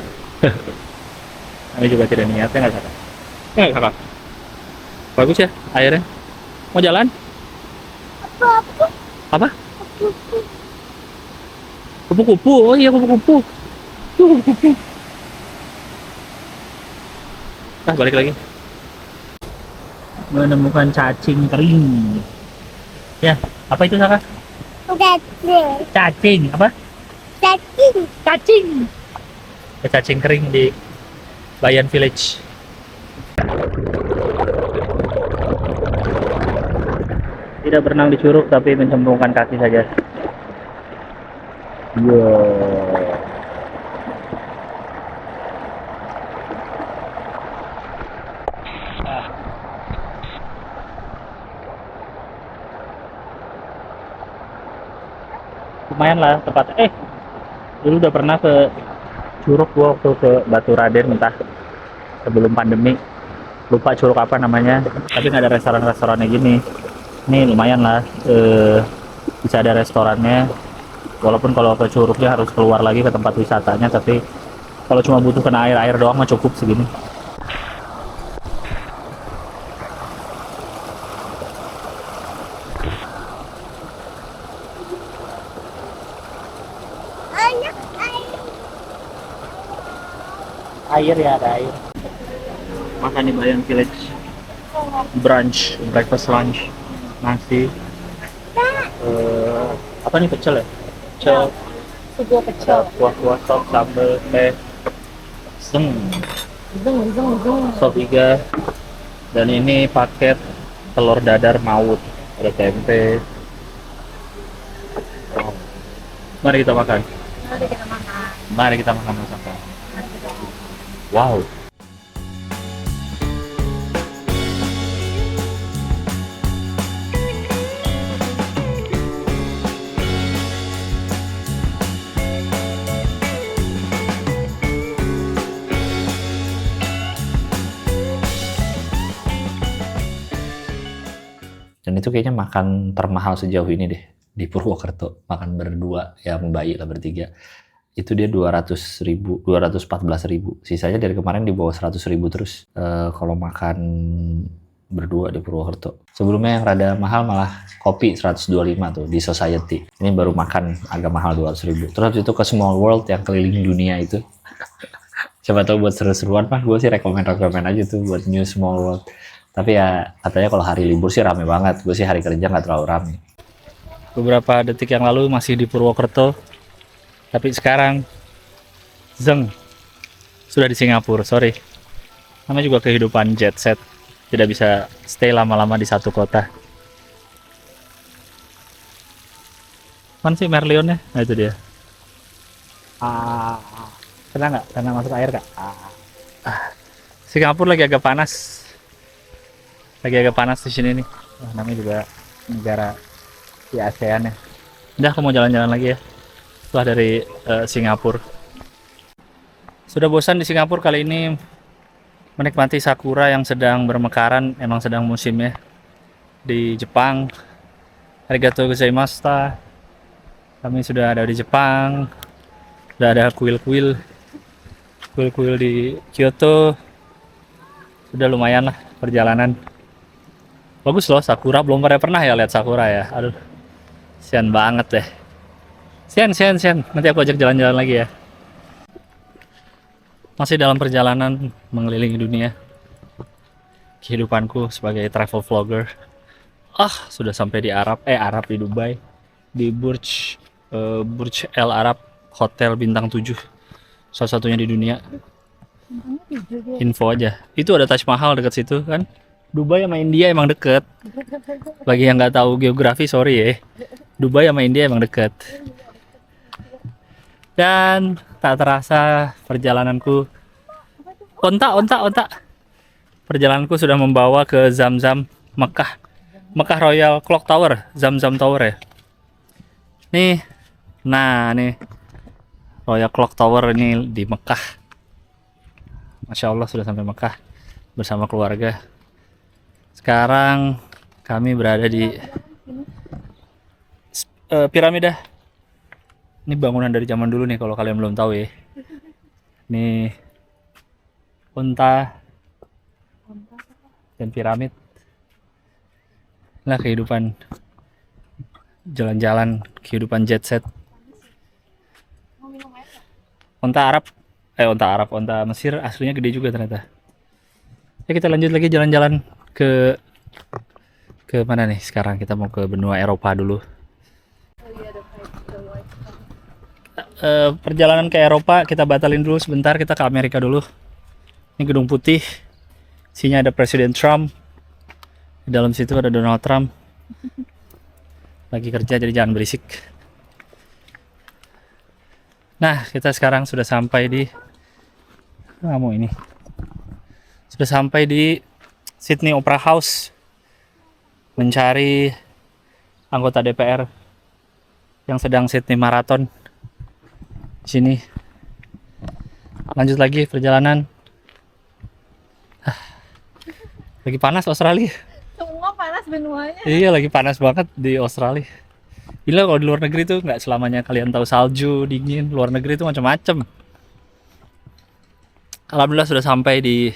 Kami juga tidak niatnya nggak salah. Nggak kakak. Bagus ya airnya. Mau jalan? Apa? Kupu-kupu. Oh iya kupu-kupu. Tuh kupu-kupu. Balik lagi. Menemukan cacing kering. Ya, apa itu kakak? Cacing. Apa? Cacing. Ada cacing kering di Bayan Village. Tidak berenang di curug tapi mencemplungkan kaki saja. Yo. Lumayan lah tempat. Dulu udah pernah ke curug gua waktu ke Batu Raden entah sebelum pandemi. Lupa curug apa namanya. Tapi nggak ada restoran-restorannya gini. Ini lumayan lah, bisa ada restorannya. Walaupun kalau ke curugnya harus keluar lagi ke tempat wisatanya, tapi kalau cuma butuh kena air doang mah cukup segini. Air ya, ada air. Makan di Bayan Village. Brunch, breakfast lunch. Nasi. Apa nih pecel ya? Pecel. Sebuah pecel. Kuah-kuah sop sambal teh. Zeng. Sop iga. Dan ini paket telur dadar maut. Ada tempe. Wow. Mari kita makan. Mari kita makan bersama. Wow. Dan itu kayaknya makan termahal sejauh ini deh di Purwokerto, makan berdua ya, membayi lah bertiga. Itu dia 200.000, 214.000. Sisanya dari kemarin di bawah 100.000 terus kalau makan berdua di Purwokerto. Sebelumnya yang rada mahal malah kopi 125 tuh di Society. Ini baru makan agak mahal 200.000. Terus itu ke Small World yang keliling dunia itu. Siapa tahu buat seru-seruan mah gue sih rekomen aja tuh buat New Small World. Tapi ya katanya kalau hari libur sih rame banget. Gue sih hari kerja nggak terlalu rame. Beberapa detik yang lalu masih di Purwokerto. Tapi sekarang zeng sudah di Singapura, sorry. Namanya juga kehidupan jet set. tidak bisa stay lama-lama di satu kota. Mana sih Merlionnya? Nah itu dia. Kena nggak? Kena masuk air kak? Singapura lagi agak panas. Lagi agak panas di sini nih. Wah, namanya juga negara di ASEAN ya. Udah, aku mau jalan-jalan lagi ya. Setelah dari Singapura. Sudah bosan di Singapura kali ini menikmati sakura yang sedang bermekaran, emang sedang musimnya. Di Jepang. Arigatou gozaimashita. Kami sudah ada di Jepang. Sudah ada kuil-kuil di Kyoto. Sudah lumayan lah perjalanan. Bagus loh sakura, belum pernah ya lihat sakura ya. Aduh, sian banget deh. Sian. Nanti aku ajak jalan-jalan lagi ya. Masih dalam perjalanan mengelilingi dunia. Kehidupanku sebagai travel vlogger. Sudah sampai di di Dubai. Di Burj Al Arab Hotel bintang 7. Salah satunya di dunia. Info aja. Itu ada Taj Mahal dekat situ kan. Dubai sama India emang deket. Bagi yang nggak tahu geografi, sorry ya. Dubai sama India emang deket. Dan tak terasa perjalananku. Onta. Perjalananku sudah membawa ke Zamzam Mekah. Mekah Royal Clock Tower, Zamzam Tower ya. Nih Royal Clock Tower ini di Mekah. Masya Allah sudah sampai Mekah bersama keluarga. Sekarang kami berada di piramida. Ini bangunan dari zaman dulu nih kalau kalian belum tahu ya. Ini unta dan piramid. Nah kehidupan jalan-jalan, kehidupan jet set. Onta Mesir aslinya gede juga ternyata. Ya kita lanjut lagi jalan-jalan ke mana nih sekarang, kita mau ke benua Eropa dulu. Perjalanan ke Eropa kita batalin dulu sebentar, kita ke Amerika dulu. Ini gedung putih, isinya ada Presiden Trump, di dalam situ ada Donald Trump. Lagi kerja jadi jangan berisik. Nah kita sekarang sudah sampai di Sydney Opera House, mencari anggota DPR yang sedang Sydney Marathon. Sini lanjut lagi perjalanan. Lagi panas Australia. Semua panas benuanya. Iya lagi panas banget di Australia. Gila kalau di luar negeri tuh nggak selamanya kalian tahu salju dingin. Luar negeri tuh macam-macam. Alhamdulillah sudah sampai di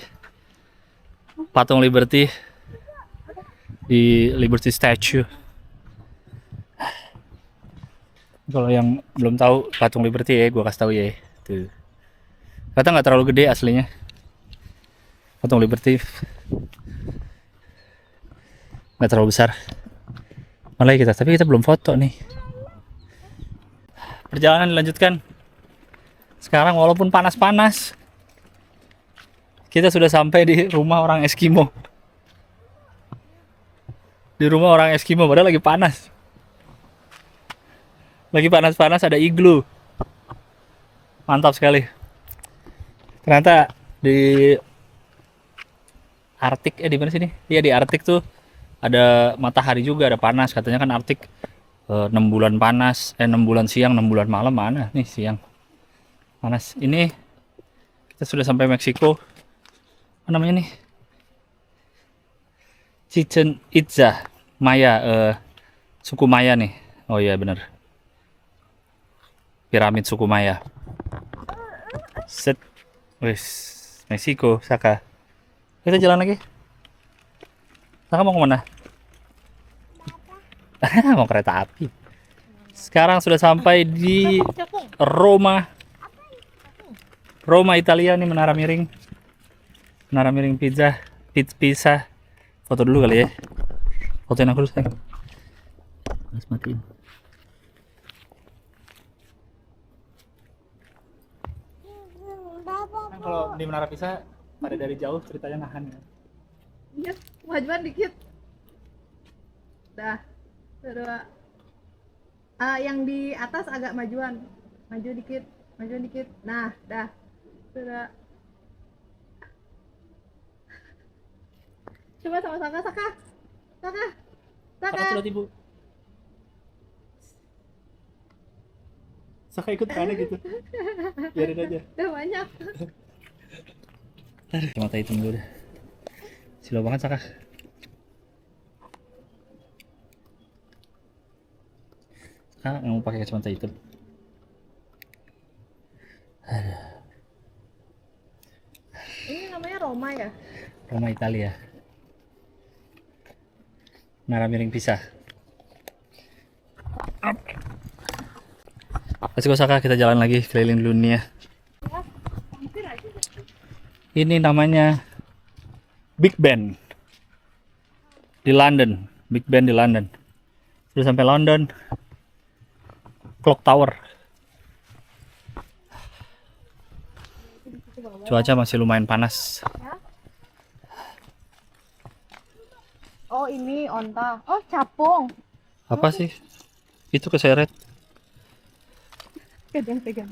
Patung Liberty, di Liberty Statue. Kalau yang belum tahu Patung Liberty ya, gue kasih tahu ya. Tuh. Kata nggak terlalu gede aslinya. Patung Liberty nggak terlalu besar. Malah kita, tapi kita belum foto nih. Perjalanan dilanjutkan. Sekarang walaupun panas-panas, kita sudah sampai di rumah orang Eskimo. Di rumah orang Eskimo, padahal lagi panas. Lagi panas-panas ada iglu. Mantap sekali. Ternyata di Arktik, di mana sini? Iya di Arktik tuh ada matahari juga, ada panas. Katanya kan Arktik 6 bulan panas, 6 bulan siang, 6 bulan malam. Mana nih siang panas. Ini kita sudah sampai Meksiko. Apa namanya nih? Chichen Itza Maya, suku Maya nih. Oh iya bener, piramid suku Maya. Set, wes Meksiko, Saka. Kita jalan lagi. Saka mau kemana? Mau kereta api. Sekarang sudah sampai di Roma. Roma Italia nih, Menara Miring. Menara Miring Pisa. Foto dulu kali ya. Fotoin aku dulu sayang. Mas matiin. Kalau di Menara Pisa pada dari jauh ceritanya nahan ya. Iya, majuan dikit. Dah. Kedua. Yang di atas agak majuan. Maju dikit, majuan dikit. Nah, dah. Kedua. Coba sama Saka, Saka. Saka. Saka. Sudah ibu. Saka ikut mana gitu. Biarin aja. Udah banyak. Mata hitam dulu deh. Silo banget Saka. Saka nggak mau pakai kacamata hitam. Ini namanya Roma ya? Roma Italia. Nara miring pisah. Let's go Saka, kita jalan lagi keliling dunia. Ini namanya Big Ben di London. Big Ben di London. Sudah sampai London. Clock Tower. Cuaca masih lumayan panas. Oh ini onta. Oh capung. Apa sih? Itu keseret. Pegang-pegang.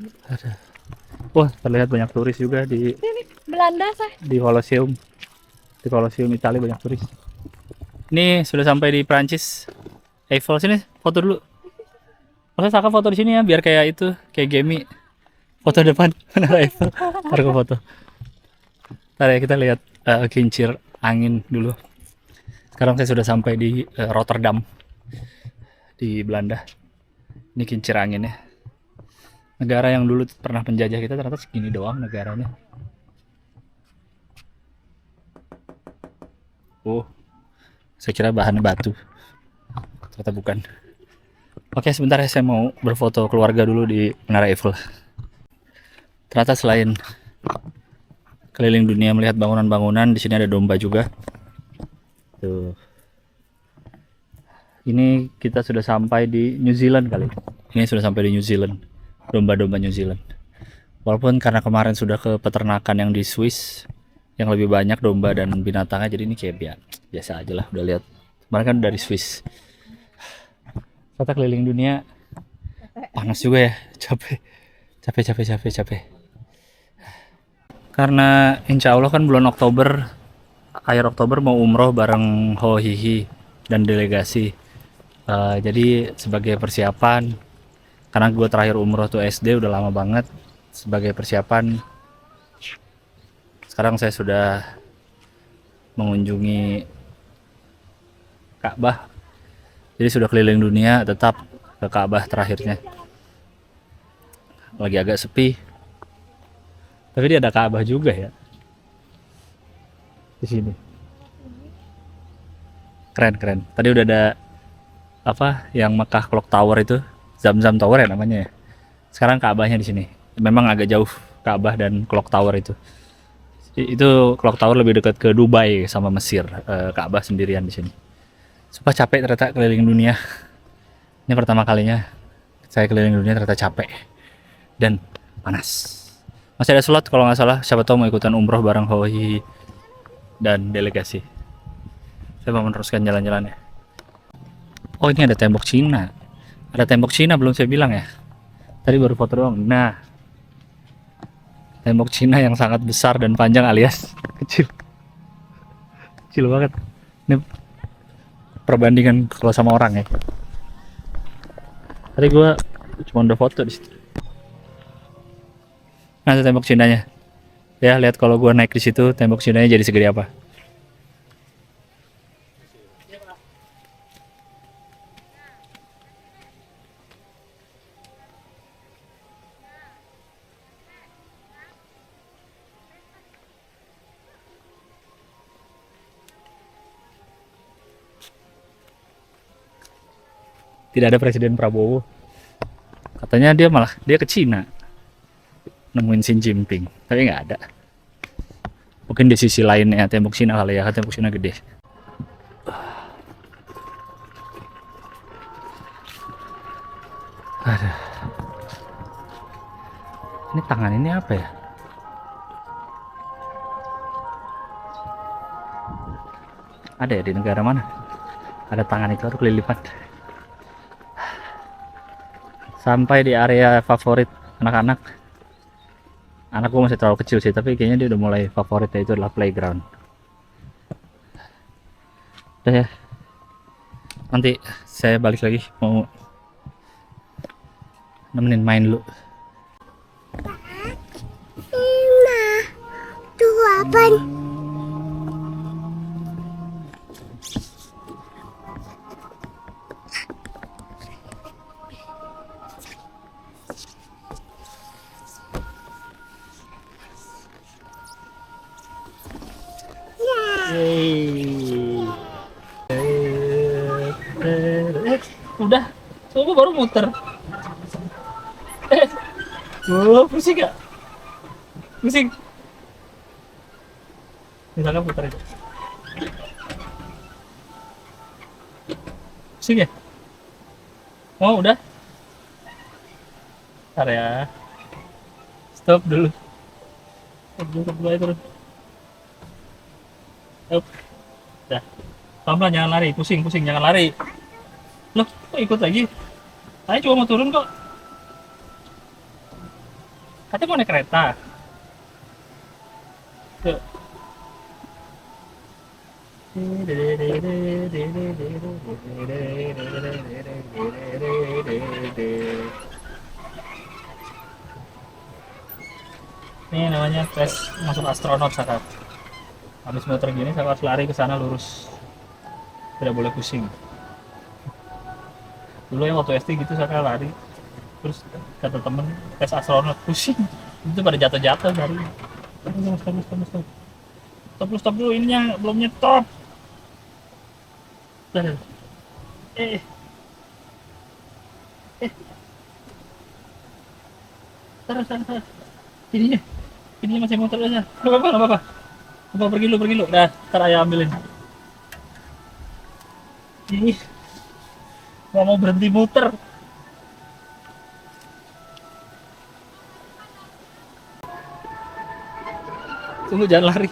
Wah, terlihat banyak turis juga di Ini Belanda saya. di Colosseum. Di Colosseum Italia banyak turis. Ini sudah sampai di Prancis. Eiffel, sini foto dulu. Masa Saka foto di sini ya, biar kayak itu, kayak Gemi. Foto depan Menara Eiffel. Ntar aku foto. Ntar ya kita lihat kincir angin dulu. Sekarang saya sudah sampai di Rotterdam di Belanda. Ini kincir anginnya. Negara yang dulu pernah penjajah kita ternyata segini doang negaranya. Oh, saya kira bahannya batu. Ternyata bukan. Oke, sebentar ya, saya mau berfoto keluarga dulu di Menara Eiffel. Ternyata selain keliling dunia melihat bangunan-bangunan, di sini ada domba juga. Tuh. Ini kita sudah sampai di New Zealand kali. Ini sudah sampai di New Zealand. Domba-domba New Zealand. Walaupun karena kemarin sudah ke peternakan yang di Swiss, yang lebih banyak domba dan binatangnya, jadi ini kayak biasa aja lah. Udah lihat. Kemarin kan dari Swiss. Kota keliling dunia panas juga ya, capek. Karena insya Allah kan bulan Oktober, akhir Oktober mau umroh bareng Ho Hihi dan delegasi. Jadi sebagai persiapan, karena gue terakhir umroh tuh SD, udah lama banget. Sebagai persiapan, sekarang saya sudah mengunjungi Ka'bah. Jadi sudah keliling dunia, tetap ke Ka'bah terakhirnya. Lagi agak sepi, tapi dia ada Ka'bah juga ya di sini. Keren. Tadi udah ada apa yang Mekah Clock Tower itu, Zam-Zam Tower ya namanya ya. Sekarang Ka'bahnya di sini. Memang agak jauh Ka'bah dan Clock Tower itu. Itu Clock Tower lebih dekat ke Dubai sama Mesir. Ka'bah sendirian di sini. Sumpah capek ternyata keliling dunia. Ini pertama kalinya saya keliling dunia, ternyata capek dan panas. Masih ada slot kalau nggak salah. Siapa tahu mau ikutan umroh bareng Hoi dan delegasi. Saya mau meneruskan jalan-jalannya. Oh, ini ada tembok Cina. Ada tembok Cina belum saya bilang ya. Tadi baru foto doang. Nah, tembok Cina yang sangat besar dan panjang alias kecil banget. Ini perbandingan kalau sama orang ya. Tadi gua cuma udah foto di situ. Nah, itu tembok Cinanya. Ya, lihat kalau gua naik di situ, tembok Cinanya jadi segede apa. Tidak ada Presiden Prabowo. Katanya dia ke Cina nemuin Xi Jinping, tapi nggak ada. Mungkin di sisi lainnya tembok Cina kali ya, tembok Cina gede. Aduh. Ini tangan ini apa ya? Ada ya di negara mana? Ada tangan itu, aduh kelilipan. Sampai di area favorit anak-anak. Anakku masih terlalu kecil sih, tapi kayaknya dia udah mulai favoritnya itu adalah playground. Udah ya. Nanti saya balik lagi mau nemenin main dulu. 5, 2, 8. Udah, aku baru muter. Pusing gak? Pusing. Misalkan putar itu. Pusing ya? Oh, udah. Bentar ya. Stop dulu. Stop dulu terus. Stop. Udah. Pelan-pelan, jangan lari. Pusing, jangan lari. Loh, kok ikut lagi? Saya cuma mau turun kok. Katanya mau naik kereta. Tuh. Ini namanya tes masuk astronot, Saka. Habis muter gini, Saka harus lari ke sana lurus. Tidak boleh pusing. Dulu yang waktu SD gitu Saka lari, terus kata temen tes astronot, pusing. Itu pada jatuh-jatuh dari. Stop dulu, ininya belum nyetop. Terus. Ininya masih muter aja. Gak apa-apa. Apa pergi lu. Dah, ntar ayah ambilin. Ih, gak mau berhenti muter. Tunggu, jangan lari.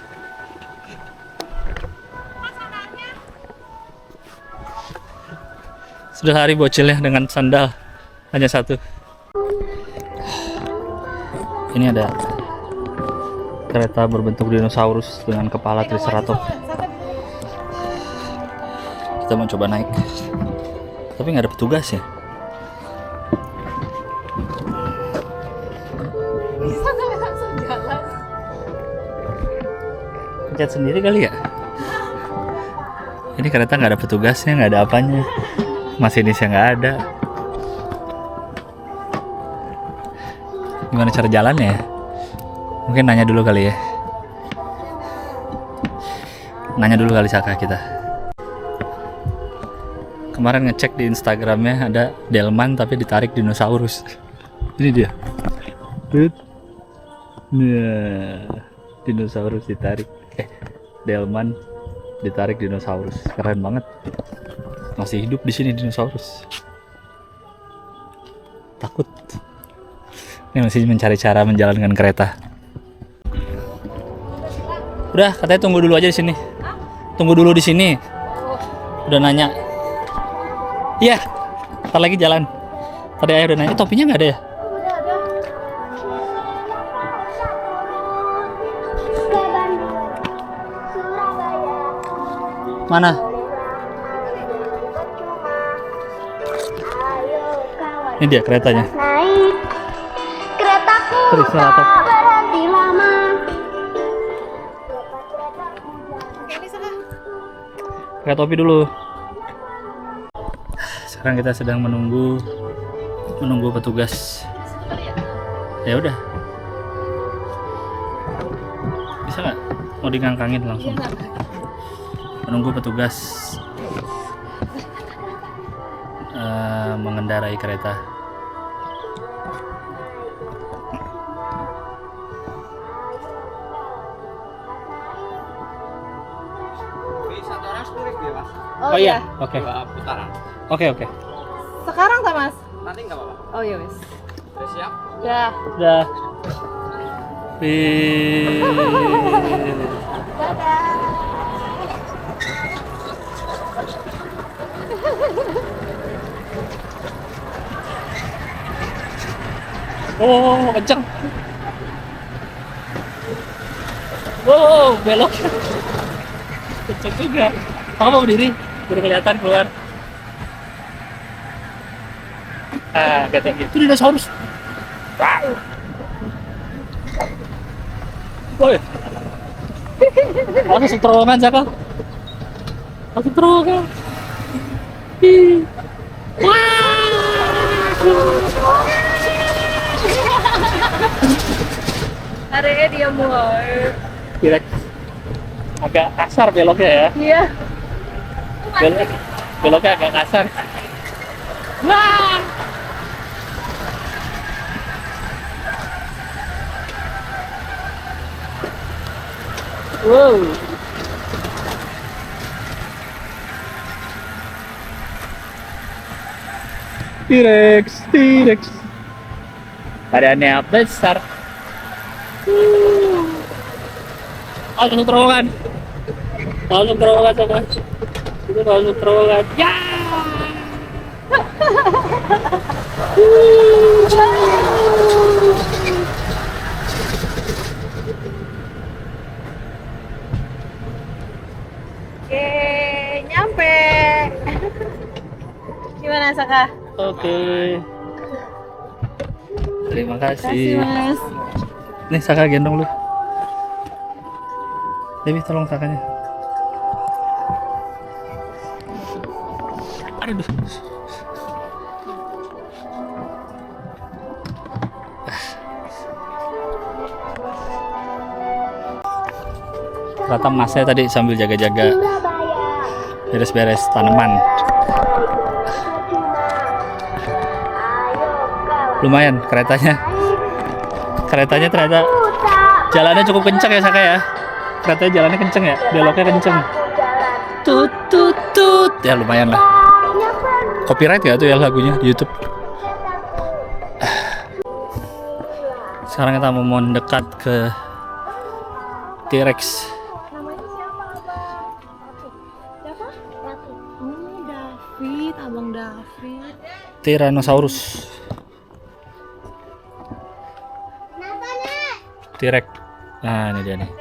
Sudah lari bocilnya dengan sandal hanya satu. Ini ada kereta berbentuk dinosaurus dengan kepala triceratops. Kita mau coba naik, tapi nggak ada petugas ya. Pencet sendiri kali ya. Ini kereta nggak ada petugasnya, nggak ada apanya, masinisnya nggak ada. Gimana cara jalannya ya? Mungkin nanya dulu kali ya. Nanya dulu kali Saka kita. Kemarin ngecek di Instagramnya ada delman tapi ditarik dinosaurus. Ini dia. Nah, dinosaurus ditarik. Delman ditarik dinosaurus. Keren banget. Masih hidup di sini dinosaurus. Takut. Ini masih mencari cara menjalankan kereta. Udah, katanya tunggu dulu aja di sini. Tunggu dulu di sini. Udah nanya. Iya, ntar lagi jalan. Tadi ayah udah nanya, topinya nggak ada ya? Mana? Ini dia keretanya. Naik keretaku Triceratops. tak berhenti lama. Pakai topi dulu. Sekarang kita sedang menunggu petugas. Ya udah. Bisa nggak? Mau digangkangin langsung? Menunggu petugas mengendarai kereta. Satu orang 10.000 ya, Mas? Oh iya. Oke. Dua putaran. Oke. Sekarang tak Mas? Nanti nggak apa-apa. Oh iya wes. Udah siap? Dah. Udah. Dadah. Oh, kenceng. Wow, belok. Kenceng juga. Kamu mau berdiri? Udah kelihatan keluar. Agak tinggi. Itu dinosaurus. Wow. Woi. Langsung terowongan, Jaka. Langsung terowongan. Ih. Areanya dia mulai. Kira agak kasar beloknya ya. Iya. Beloknya agak kasar. Wah. Wow. T-Rex, T-Rex. Badannya besar. Langsung terowongan. Langsung terowongan sama. Itu langsung terowongan. Ya. Oke, nyampe. Gimana Saka? Oke. Terima Kasih kasih. Mas. Nih Saka gendong lu. Dewi tolong Sakanya. Aduh. Ternyata masnya tadi sambil jaga-jaga beres-beres tanaman. Lumayan keretanya. Keretanya ternyata jalannya cukup kenceng ya Saka ya. Keretanya jalannya kenceng ya, beloknya kenceng. Tut tut tut. Ya lumayan lah. Copyright ya tuh ya lagunya di YouTube. Sekarang kita mau mendekat ke T-Rex. Namanya siapa Abang? Siapa? Oh, David, Abang David. Tyrannosaurus. T-Rex. Nah, ini dia nih.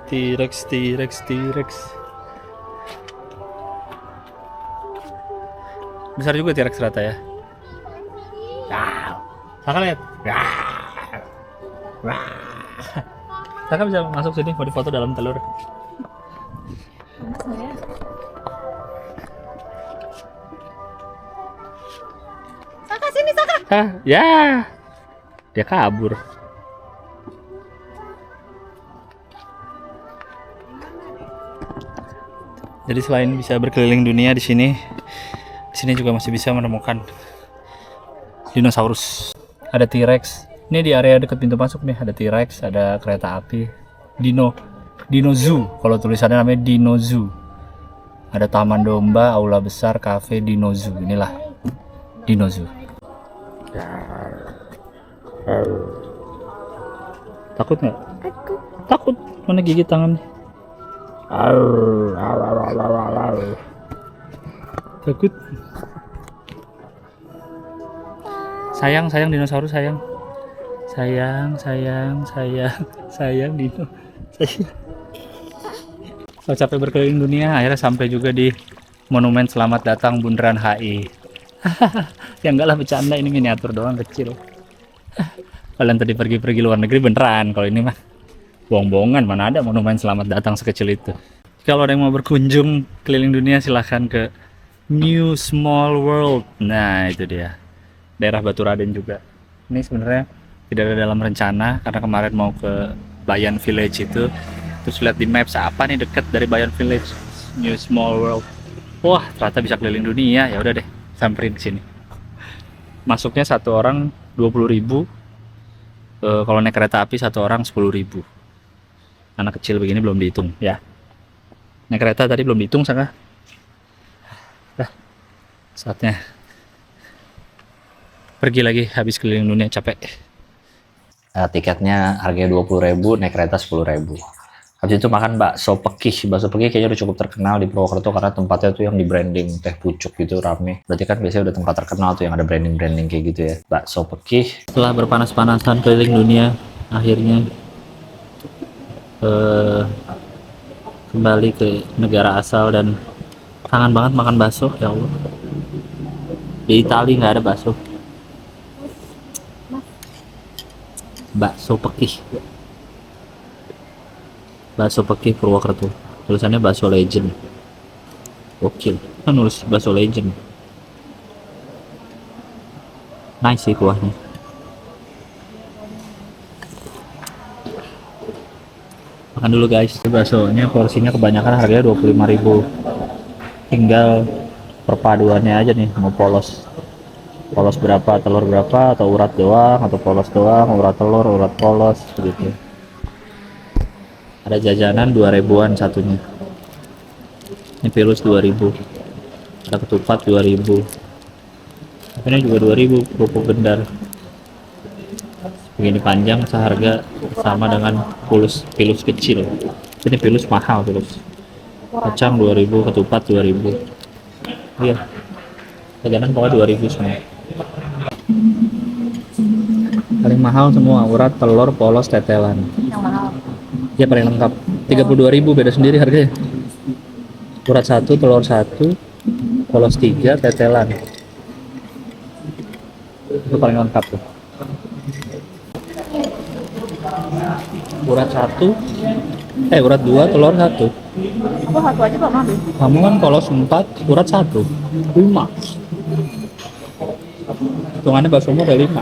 T-Rex, T-Rex, T-Rex. Besar juga T-Rex ternyata ya. Wow. Saka lihat. Wow. Saka bisa masuk sini mau difoto dalam telur. Saka sini Saka. Hah, ya. Dia kabur. Jadi selain bisa berkeliling dunia di sini juga masih bisa menemukan dinosaurus. Ada T-Rex. Ini di area dekat pintu masuk nih, ada T-Rex, ada kereta api, Dino Zoo. Kalau tulisannya namanya Dino Zoo. Ada taman domba, aula besar, kafe, Dino Zoo. Inilah Dino Zoo. Takut nggak? Takut. Mana gigit tangannya? Takut. Sayang dinosaurus sayang. Sayang Dino. Sayang. So, capek berkeliling dunia, akhirnya sampai juga di Monumen Selamat Datang Bundaran HI. Ya enggak lah, bercanda, ini miniatur doang kecil. Kalian tadi pergi luar negeri beneran, kalau ini mah bohong-bohongan, mana ada monumen selamat datang sekecil itu. Kalau ada yang mau berkunjung keliling dunia silahkan ke New Small World. Nah itu dia, daerah Baturaden juga. Ini sebenarnya tidak ada dalam rencana karena kemarin mau ke Bayan Village itu, terus lihat di maps apa nih dekat dari Bayan Village, New Small World. Wah ternyata bisa keliling dunia, ya udah deh samperin ke sini. Masuknya satu orang 20.000. Kalau naik kereta api satu orang 10.000. Anak kecil begini belum dihitung ya. Naik kereta tadi belum dihitung Saka. Dah, saatnya pergi lagi, habis keliling dunia capek. Tiketnya harganya 20.000, naik kereta 10.000. Habis itu makan bakso Pekih. Bakso Pekih kayaknya udah cukup terkenal di Purwokerto karena tempatnya tuh yang di branding teh pucuk gitu rame. Berarti kan biasanya udah tempat terkenal tuh yang ada branding-branding kayak gitu ya. Bakso Pekih. Setelah berpanas-panasan keliling dunia, akhirnya kembali ke negara asal dan kangen banget makan bakso, ya Allah. Di Itali nggak ada bakso. Bakso Pekih. Bakso Pekih Purwokerto. Tulisannya bakso legend. Gokil. Kan nulis bakso legend. Nice sih kuahnya. Makan dulu guys. Baksonya porsinya kebanyakan harganya 25.000. Tinggal perpaduannya aja nih, mau polos berapa, telur berapa, atau urat doang, atau polos doang, urat telur, urat polos gitu. Ada jajanan 2.000-an satunya. Ini pilus 2.000. Ada ketupat 2.000. Ini juga 2.000 kerupuk gendar. Begini panjang seharga sama dengan pilus kecil. Ini pilus mahal pilus. Kacang 2.000, ketupat 2.000. Iya. Jajanan pokoknya 2.000 semua. Paling mahal semua urat, telur, polos, tetelan. Yang mahal. Ya paling lengkap. 32.000 beda sendiri harganya. Urat 1, telur 1, polos 3, tetelan. Itu paling lengkap tuh. Urat 1, urat 2, telur 1. Aku satu aja belum habis. Kamu kan polos 4, urat 1. 5. Hitungannya baksomu ada 5.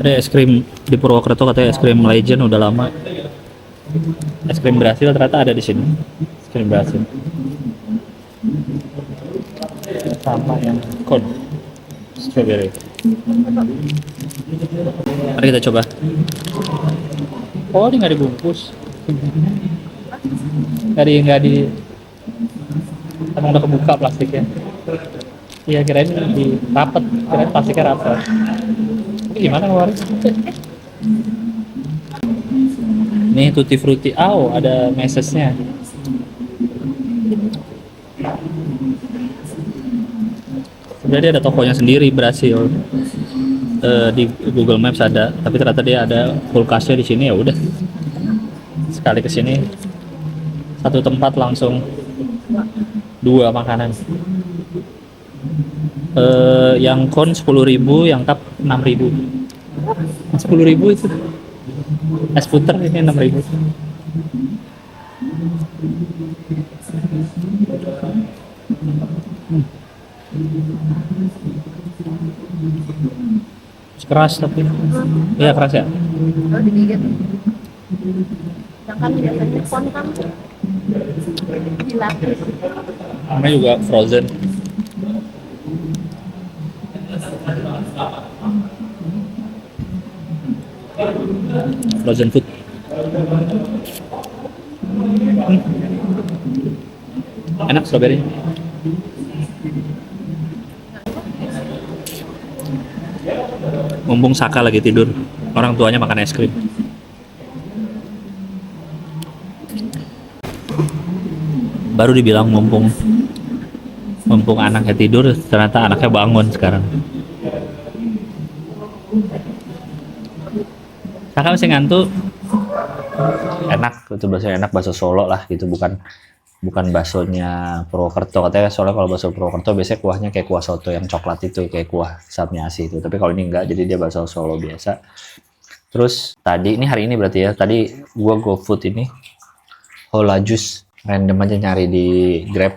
Ada es krim di Purwokerto, katanya es krim legend udah lama. Es krim Brasil ternyata ada di sini. Es krim Brasil. Sama yang cone strawberry. Mari kita coba. Oh, ini nggak dibungkus. Nggak di. Emang udah kebuka plastiknya. Iya, kirain di rapet, kirain plastiknya rapet. Gimana kemarin? Nih tutti frutti, ada mesesnya. Sebenarnya dia ada tokonya sendiri Brasil. Di Google Maps ada, tapi ternyata dia ada kulkasnya di sini, ya udah. Sekali kesini satu tempat langsung 2 makanan. Yang kon 10.000, yang cup 6.000. 10.000 itu. Es puter ini 6.000. Keras tapi. Iya keras ya. Oh, digigit. Yang kan biasanya pon kan dilapis. Namanya juga frozen. Frozen food. Enak strawberry. Mumpung Saka lagi tidur, orang tuanya makan es krim. Baru dibilang mumpung anaknya tidur, ternyata anaknya bangun sekarang. Saka masih ngantuk. Enak, itu bahasa enak, bakso Solo lah gitu, bukan baksonya Purwokerto. Katanya soalnya kalau bakso Purwokerto biasanya kuahnya kayak kuah soto yang coklat itu, kayak kuah Samyasi itu. Tapi kalau ini enggak, jadi dia bakso Solo biasa. Terus tadi, ini hari ini berarti ya, tadi gua GoFood ini Hola Jus, random aja nyari di Grab,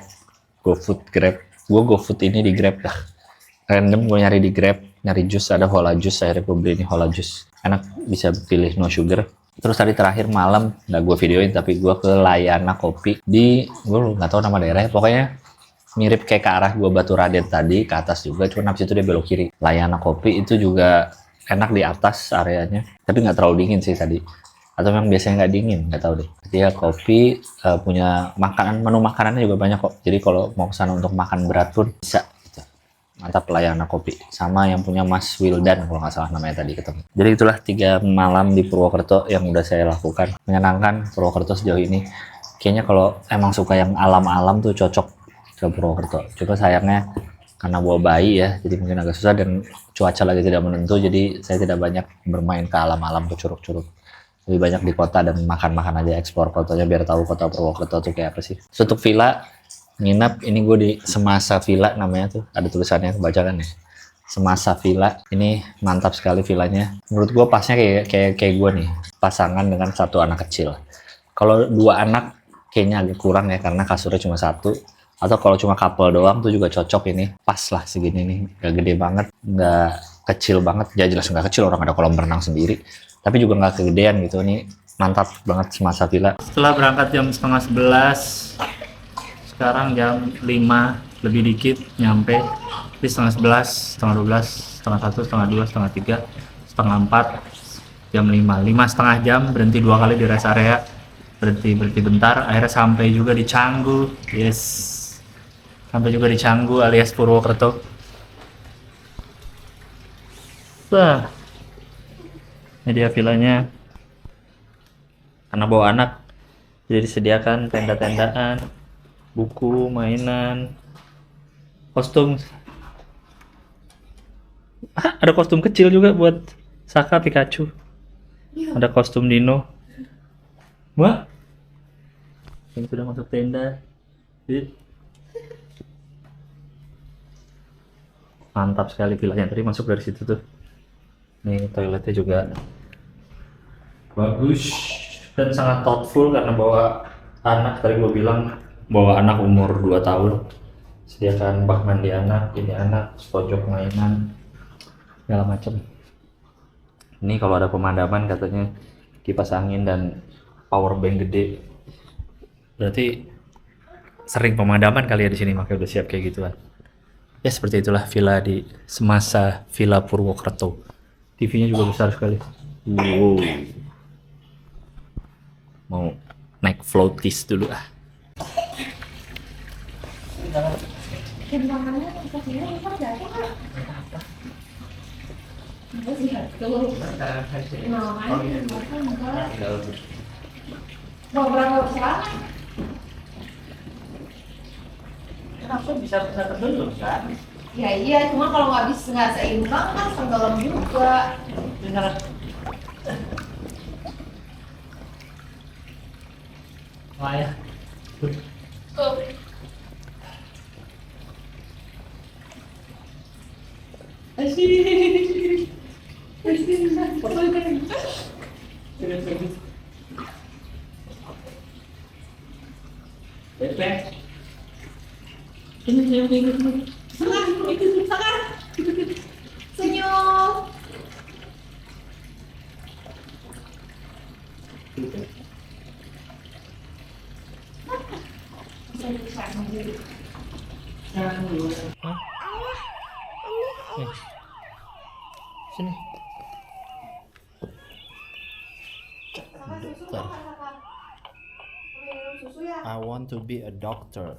GoFood Grab. Gua GoFood ini di Grab dah. Random gue nyari di Grab, nyari jus, ada Hola Jus, akhirnya gue beli ini Hola Jus. Enak, bisa pilih no sugar. Terus tadi terakhir malam, nggak gue videoin, tapi gue ke Layana Kopi di, gue nggak tahu nama daerahnya, pokoknya mirip kayak ke arah gue Batu Raden tadi, ke atas juga, cuma habis itu dia belok kiri. Layana Kopi itu juga enak di atas areanya, tapi nggak terlalu dingin sih tadi. Atau memang biasanya nggak dingin, nggak tahu deh. Dia kopi, punya makanan, menu makanannya juga banyak kok. Jadi kalau mau kesana untuk makan berat pun bisa. Gitu. mantap pelayanan kopi. Sama yang punya Mas Wildan kalau nggak salah namanya tadi ketemu. Jadi itulah 3 malam di Purwokerto yang udah saya lakukan. Menyenangkan Purwokerto sejauh ini. Kayaknya kalau emang suka yang alam-alam tuh cocok ke Purwokerto. Cuma sayangnya karena bawa bayi ya, jadi mungkin agak susah dan cuaca lagi tidak menentu, jadi saya tidak banyak bermain ke alam-alam, ke curug-curug. Lebih banyak di kota dan makan-makan aja, eksplor kotanya biar tahu kota Purwokerto tuh kayak apa sih. Untuk villa, nginap, ini gue di Semasa Villa namanya tuh, ada tulisannya, baca kan ya. Semasa Villa, ini mantap sekali villanya. Menurut gue pasnya kayak gue nih, pasangan dengan 1 anak kecil. Kalau 2 anak kayaknya agak kurang ya, karena kasurnya cuma 1. Atau kalau cuma couple doang tuh juga cocok ini. Pas lah segini nih, gak gede banget, gak kecil banget. Ya jelas gak kecil, orang ada kolam renang sendiri. Tapi juga gak kegedean gitu, ini mantap banget Semasa Villa. Setelah berangkat jam setengah 11, sekarang jam 5 lebih dikit nyampe. Tapi setengah 11, setengah 12, setengah 1, setengah 2, setengah 3, setengah 4, jam 5. 5,5 jam, berhenti 2 kali di rest area. Berhenti bentar, akhirnya sampai juga di Canggu. Yes. Sampai juga di Canggu alias Purwokerto. Wah, ini dia villanya. Karena bawa anak, jadi disediakan tenda-tendaan, buku, mainan, kostum. Ada kostum kecil juga buat Saka Pikachu. Ada kostum Dino. Wah, ini sudah masuk tenda. Mantap sekali villanya, tadi masuk dari situ tuh. Nih toiletnya juga bagus dan sangat thoughtful karena bawa anak. Tadi gue bilang bawa anak umur 2 tahun, sediakan bak mandi anak, ini anak, pojok mainan, segala macam. Ini kalau ada pemadaman katanya kipas angin dan power bank gede, berarti sering pemadaman kali ya di sini, makanya udah siap kayak gituan. Ya seperti itulah villa di Semasa Villa Purwokerto. TV-nya juga besar sekali. Wow. Mau naik floaties dulu ah. Kenapa bisa tenggelam kan? Ya iya, cuma kalau nggak seimbang kan tenggelam juga. Benar. Wah ya. Senyum. Sini. Dokter. I want to be a doctor.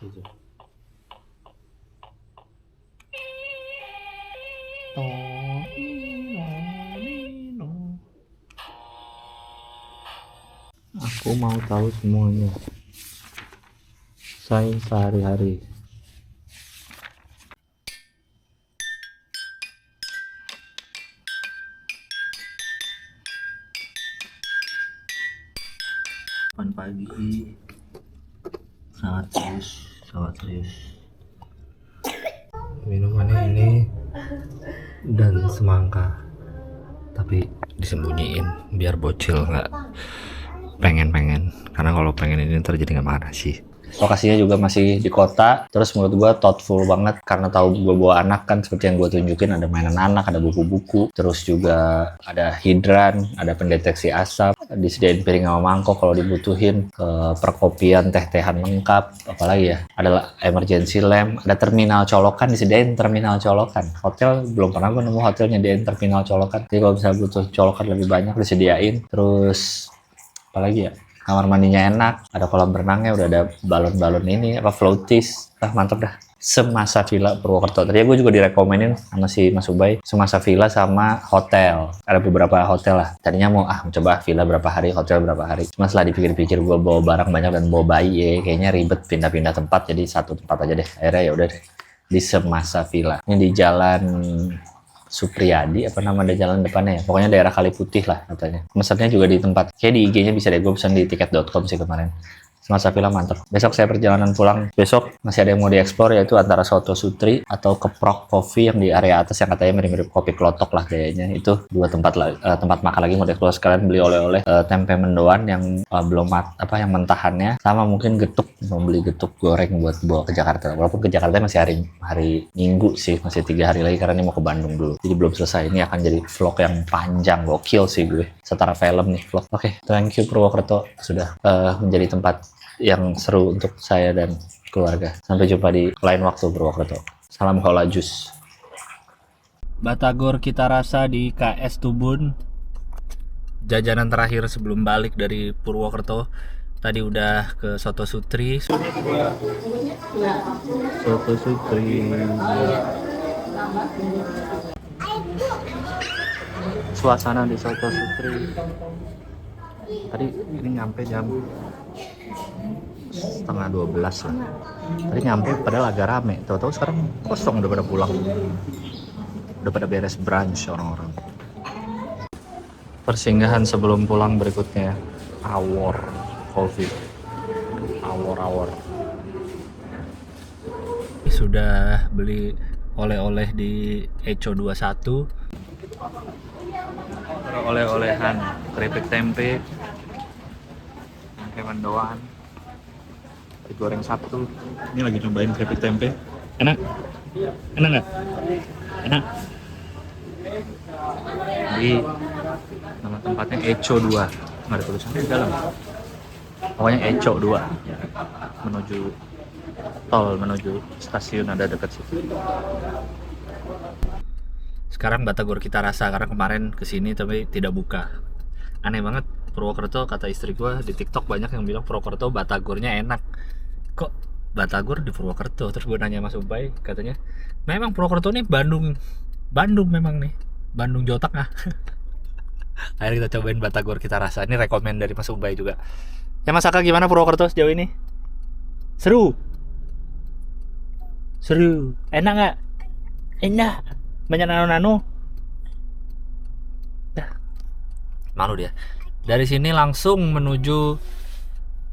Gitu. Aku mau tahu semuanya. Sains sehari-hari. Pagi sangat serius. Minumannya ini dan semangka, tapi disembunyiin biar bocil nggak pengen karena kalau pengen ini ntar jadi nggak marah sih. Lokasinya juga masih di kota, terus menurut gue thoughtful banget karena tahu gue bawa anak kan, seperti yang gue tunjukin ada mainan anak, ada buku-buku, terus juga ada hidran, ada pendeteksi asap, disediain piring sama mangkok kalau dibutuhin, ke perkopian, teh-tehan lengkap, apalagi ya, ada emergency lamp, ada terminal colokan, disediain terminal colokan. Hotel belum pernah gue nemu hotel nyediain terminal colokan, jadi kalau bisa butuh colokan lebih banyak disediain. Terus apalagi ya, kamar mandinya enak, ada kolam renangnya, udah ada balon-balon ini apa floaties, mantap dah. Semasa Villa Purwokerto. Tadi gue juga direkomenin sama si Mas Ubay Semasa Villa sama hotel. Ada beberapa hotel lah. Tadinya mau coba villa berapa hari, hotel berapa hari. Cuma setelah dipikir-pikir gue bawa barang banyak dan bawa bayi ya, kayaknya ribet pindah-pindah tempat. Jadi satu tempat aja deh. Akhirnya ya udah deh di Semasa Villa. Ini di Jalan Supriyadi, apa nama ada jalan depannya ya? Pokoknya daerah Kali Putih lah katanya. Pesannya juga di tempat. Kayak di IG-nya bisa deh, gue pesan di tiket.com sih kemarin. Semasa Villa mantap. Besok saya perjalanan pulang. Besok masih ada yang mau dieksplor, yaitu antara Soto Sutri atau Keprok Coffee yang di area atas yang katanya mirip-mirip kopi klotok lah kayaknya. Itu dua tempat tempat makan lagi mau dieksplor. Sekalian beli oleh-oleh tempe mendoan yang belum yang mentahannya, sama mungkin getuk, mau beli getuk goreng buat bawa ke Jakarta. Walaupun ke Jakarta masih hari Minggu sih, masih 3 hari lagi karena ini mau ke Bandung dulu. Jadi belum selesai. Ini akan jadi vlog yang panjang, gokil sih gue. Setara film nih vlog. Oke, thank you Purwokerto sudah menjadi tempat yang seru untuk saya dan keluarga. Sampai jumpa di lain waktu Purwokerto. Salam Hola Jus. Batagor kita rasa di KS Tubun. Jajanan terakhir sebelum balik dari Purwokerto. Tadi udah ke Soto Sutri. Soto Sutri. Suasana di Soto Sutri. Tadi ini nyampe jam setengah 12 lah. Tadi nyampe padahal agak rame. Tahu-tahu sekarang kosong, udah pada pulang. Udah pada beres brunch orang-orang. Persinggahan sebelum pulang berikutnya Awor Coffee. Awor. Sudah beli oleh-oleh di Eco 21. Oleh-olehan keripik tempe, mendoan, digoreng satu. Ini lagi nyobain keripik tempe. Enak nggak? Enak. Di nama tempatnya Eco 2, nggak ada tulisannya di dalam. Pokoknya Eco 2 menuju tol, menuju stasiun ada dekat situ. Sekarang Batagor kita rasa karena kemarin kesini tapi tidak buka. Aneh banget. Purwokerto, kata istri gue di TikTok banyak yang bilang Purwokerto Batagornya enak. Kok Batagor di Purwokerto? Terus gue nanya Mas Ubay, katanya memang Purwokerto nih Bandung memang nih, Bandung Jawa Tengah. Akhirnya kita cobain Batagor kita rasa. Ini rekomen dari Mas Ubay juga. Ya Mas Aka, gimana Purwokerto sejauh ini? Seru, enak nggak? Enak, banyak nano-nano. Malu dia. Dari sini langsung menuju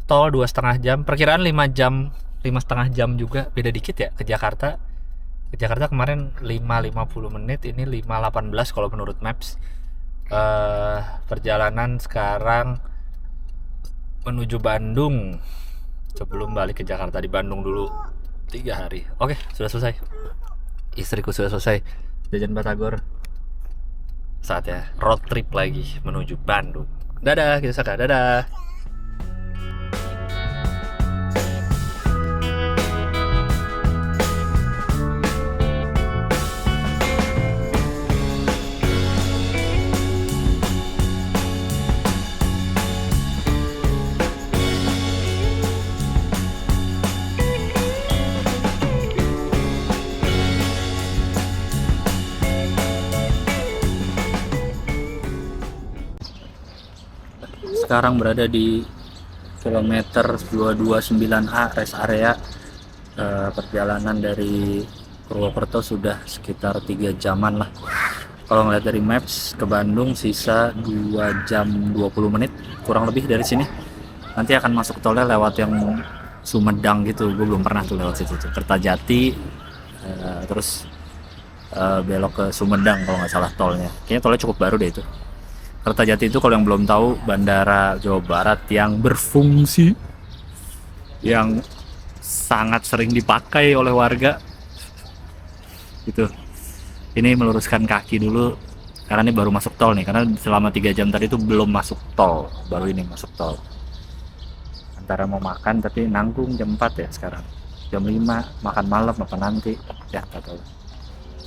tol 2,5 jam. Perkiraan 5 setengah jam juga. Beda dikit ya ke Jakarta. Ke Jakarta kemarin 5:50 menit. Ini 5:18 kalau menurut Maps. Perjalanan sekarang menuju Bandung. Sebelum balik ke Jakarta, di Bandung dulu 3 hari. Oke, sudah selesai. Istriku sudah selesai jajan Batagor. Saatnya road trip lagi menuju Bandung. Dadah, kita Saka. Dadah. Sekarang berada di kilometer 229A rest area. Perjalanan dari Purwokerto sudah sekitar 3 jaman lah. Kalau ngeliat dari Maps ke Bandung sisa 2 jam 20 menit kurang lebih dari sini. Nanti akan masuk tolnya lewat yang Sumedang gitu. Gue belum pernah tuh lewat situ tuh. Kertajati terus belok ke Sumedang kalau nggak salah tolnya. Kayaknya tolnya cukup baru deh itu. Kertajati itu kalau yang belum tahu bandara Jawa Barat yang berfungsi, yang sangat sering dipakai oleh warga. Gitu. Ini meluruskan kaki dulu karena ini baru masuk tol nih, karena selama 3 jam tadi itu belum masuk tol, baru ini masuk tol. Antara mau makan tapi nanggung jam 4 ya sekarang. Jam 5 makan malam apa nanti ya nggak tahu.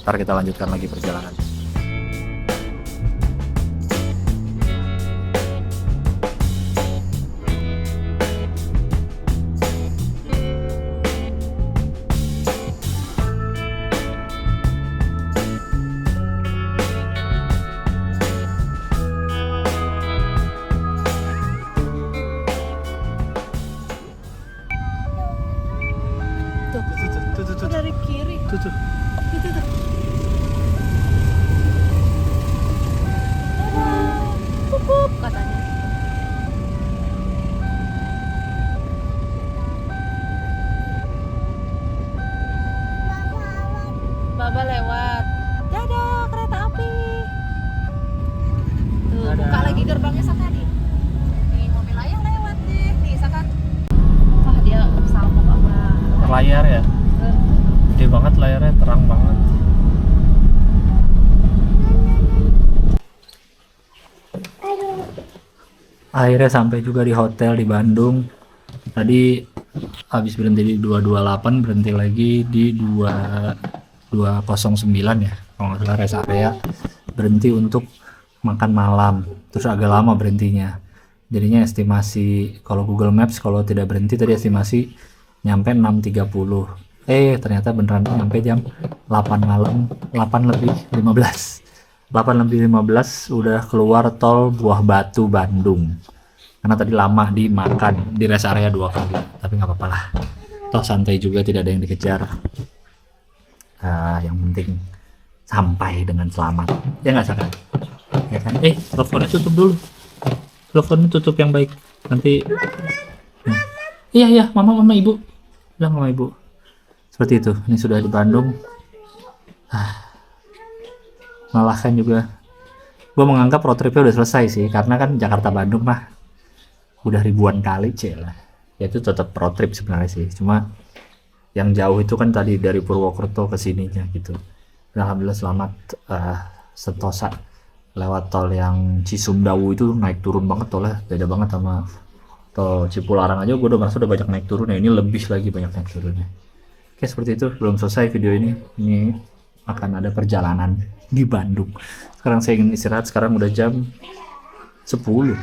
Ntar kita lanjutkan lagi perjalanan. tuh. Kukup katanya. Baba lewat. Dadah kereta api. Tuh, Dadah. buka lagi gerbangnya Saka nih. Nih mobil ayah lewat nih. Nih Saka. Wah dia sambung sama Layar ya, gede banget layarnya, terang banget. Akhirnya sampai juga di hotel di Bandung. Tadi habis berhenti di 228, berhenti lagi di 2209 ya, kalau nggak salah rest area. Berhenti untuk makan malam, terus agak lama berhentinya. Jadinya estimasi kalau Google Maps kalau tidak berhenti tadi estimasi nyampe 6.30. Ternyata beneran nyampe jam 8 malam, 8.15 udah keluar tol Buah Batu Bandung. Karena tadi lama dimakan di rest area 2 kali, tapi nggak apa-apa lah. Toh santai juga, tidak ada yang dikejar. Yang penting sampai dengan selamat. Ya nggak Saka? Ya kan? Teleponnya tutup dulu. Teleponnya tutup yang baik. Nanti. Iya, mama ibu. Bilang sama ibu. Seperti itu. Ini sudah di Bandung. Melelahkan juga. Gue menganggap road tripnya udah selesai sih, karena kan Jakarta Bandung mah udah ribuan kali lah. Ya itu tetap road trip sebenarnya sih. Cuma yang jauh itu kan tadi dari Purwokerto ke sininya gitu. Dan alhamdulillah selamat. Sentosa lewat tol yang Cisumdawu itu naik turun banget tolnya, beda banget sama tol Cipularang aja. Gue udah merasa udah banyak naik turunnya, ini lebih lagi banyak naik turunnya. Oke, seperti itu. Belum selesai video ini akan ada perjalanan di Bandung. Sekarang saya ingin istirahat. Sekarang udah jam 10.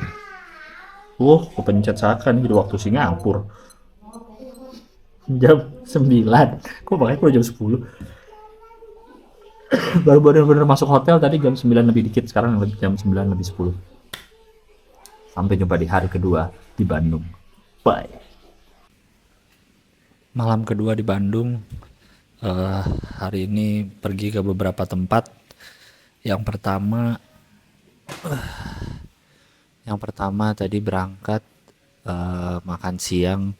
Kepencet Saka nih, jadi waktu Singapura jam 9. Kok makanya udah jam 10. Baru bener-bener masuk hotel tadi jam 9 lebih dikit, sekarang jam 9 lebih 10. Sampai jumpa di hari kedua di Bandung. Bye. Malam kedua di Bandung. Hari ini pergi ke beberapa tempat. Yang pertama tadi berangkat makan siang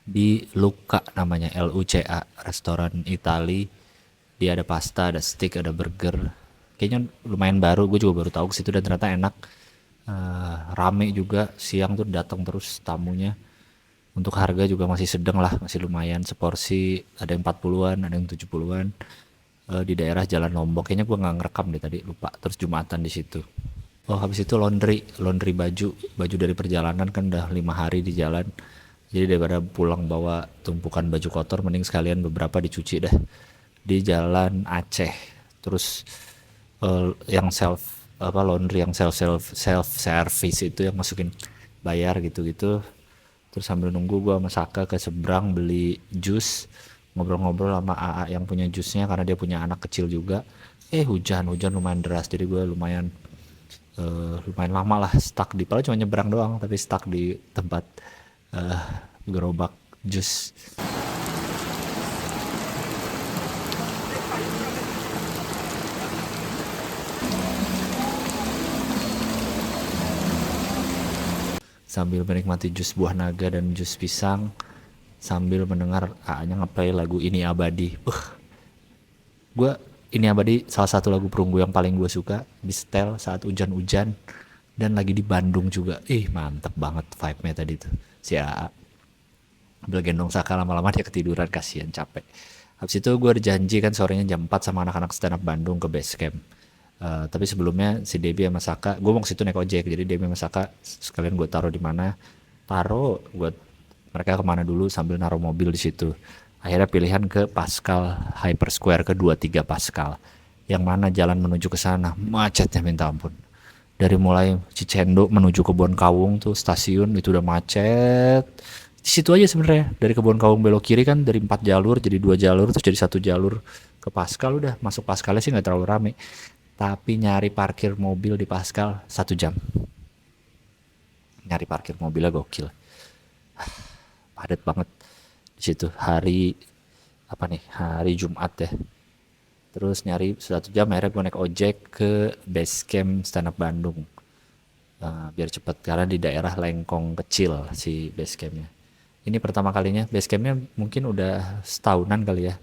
di Luca, namanya LUCA, restoran Itali. Dia ada pasta, ada steak, ada burger. Kayaknya lumayan baru, gue juga baru tahu ke situ dan ternyata enak. Rame juga, siang tuh datang terus tamunya. Untuk harga juga masih sedang lah, masih lumayan. Seporsi ada yang 40-an, ada yang 70-an. Di daerah Jalan Lombok. Kayaknya gue nggak ngerekam deh tadi, lupa. Terus Jumatan di situ. Habis itu laundry baju dari perjalanan kan udah 5 hari di jalan. Jadi daripada pulang bawa tumpukan baju kotor, mending sekalian beberapa dicuci dah di Jalan Aceh. Terus yang laundry yang self service itu yang masukin bayar gitu-gitu. Terus sambil nunggu gua sama Saka ke seberang beli jus, ngobrol-ngobrol sama AA yang punya jusnya karena dia punya anak kecil juga. Hujan lumayan deras, jadi gue lumayan lama lah stuck di, padahal cuma nyebrang doang tapi stuck di tempat gerobak jus. Sambil menikmati jus buah naga dan jus pisang, sambil mendengar A-nya ngeplay lagu Ini Abadi. Gue Ini Abadi salah satu lagu perunggu yang paling gue suka, di setel saat hujan-hujan dan lagi di Bandung juga. Mantep banget vibe-nya tadi tuh. Si A ambil gendong Saka, lama-lama dia ketiduran, kasihan capek. Habis itu gue janji kan sorenya jam 4 sama anak-anak stand up Bandung ke base camp. Tapi sebelumnya si Debbie sama Saka, gue mau ke situ naik ojek, jadi Debbie sama Saka sekalian gue taruh di mana, buat mereka kemana dulu sambil naruh mobil di situ. Akhirnya pilihan ke Pascal Hyper Square, ke 23 Pascal. Yang mana jalan menuju ke sana macetnya minta ampun. Dari mulai Cicendo menuju Kebon Kawung tuh stasiun itu udah macet. Di situ aja sebenarnya, dari Kebon Kawung belok kiri kan dari 4 jalur jadi 2 jalur terus jadi 1 jalur ke Pascal. Udah masuk Pascalnya sih nggak terlalu rame. Tapi nyari parkir mobil di Pascal 1 jam. Nyari parkir mobilnya gokil. Padat banget di situ. Hari Jumat ya. Terus nyari 1 jam, akhirnya gue naik ojek ke base camp stand up Bandung. Biar cepet karena di daerah Lengkong kecil si base campnya. Ini pertama kalinya, base campnya mungkin udah setahunan kali ya.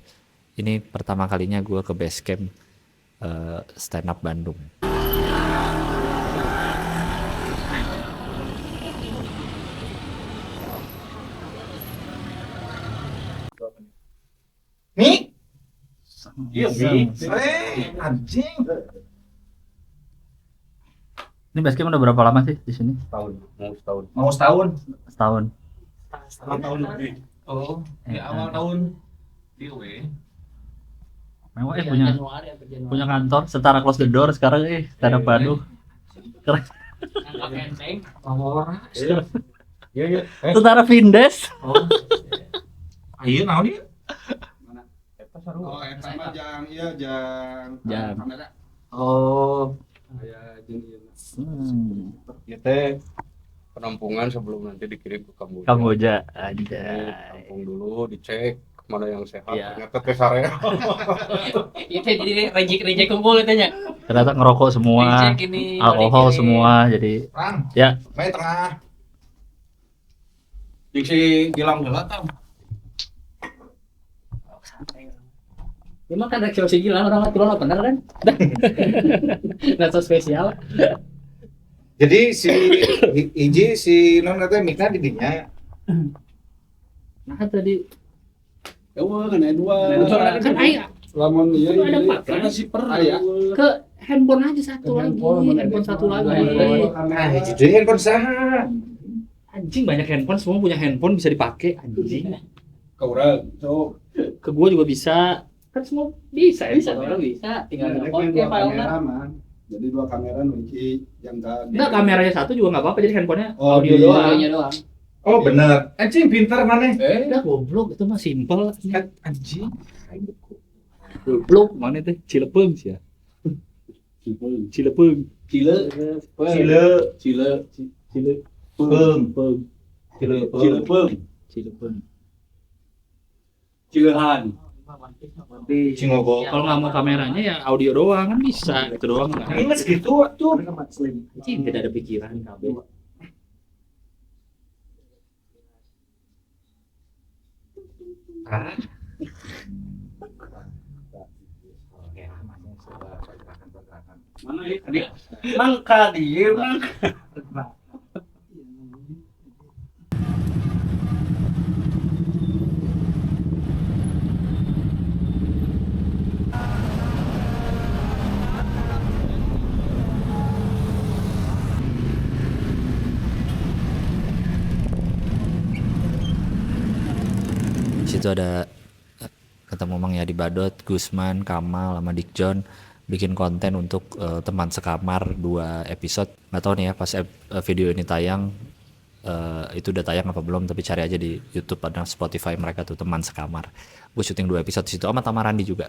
Ini pertama kalinya gue ke base camp stand up Bandung. Nih, iya Iya. anjing. Ini base camp udah berapa lama sih di sini? Mau setahun. Setahun. Setengah tahun lebih. Oh, di awal tahun. Mewah punya kantor setara close the door sekarang stand up Bandung. Keren. Iya. Setara Vindes. Iya, naon ieu? Oh, eta mah jang Jang. kamera. Oh, Aya jeung ieu. ieu teh penampungan sebelum nanti dikirim ke Kamboja. Kamboja Jadi, anjay. tampung dulu, dicek mana yang sehat. Iya. Ternyata tes area. Itu jadi rejek kumpul itu nya. Ternyata ngerokok semua, Rejek ini. alkohol rejek. semua, jadi Rang, ya main tengah. Diksi Gilang heula tah. Emang kan reaksi si Gilang orang aturan bener kan? Nggak spesial. Jadi si non katanya mikna di dinya. nah tadi Eueuh kan aya dua. Kan aya Lamun ieu Itu ada empat, kan? karena si per Aya. ke handphone aja satu lagi, handphone satu lagi. Nah, jadi handphone saha? anjing banyak handphone, semua punya handphone bisa dipakai anjing. Ka urang. So, Ke gua juga bisa, kan semua bisa ya. Bisa, orang bisa, tinggal ada nelfon dua ke filenya. kamera man. Jadi dua kamera kunci yang ka. Enggak, kameranya satu juga nggak apa-apa, jadi handphonenya Oh, audio iya. doang. Audionya doang. Oh, bener. Anjing pintar mana? Udah goblok, itu mah simple. Anjing. Goblok mana teh? Cilepeng sih ya. Cilepeng. Cile. Cilepeng. Cilepeng. Cilehan. Cingogo. Kalau nggak mau kameranya ya audio doang kan bisa, itu doang nggak. Ini segitu tuh. Anjing tidak ada pikiran kabel. Mana ieu? Mangka dia, mangka. Di situ ada ketemu Mang Yadi Badot, Gusman, Kamal, sama Dick John bikin konten untuk teman sekamar 2 episode. Nggak tahu nih ya pas video ini tayang itu udah tayang apa belum, tapi cari aja di YouTube ada Spotify mereka tuh teman sekamar. Gue syuting 2 episode di situ sama Tamarandi juga.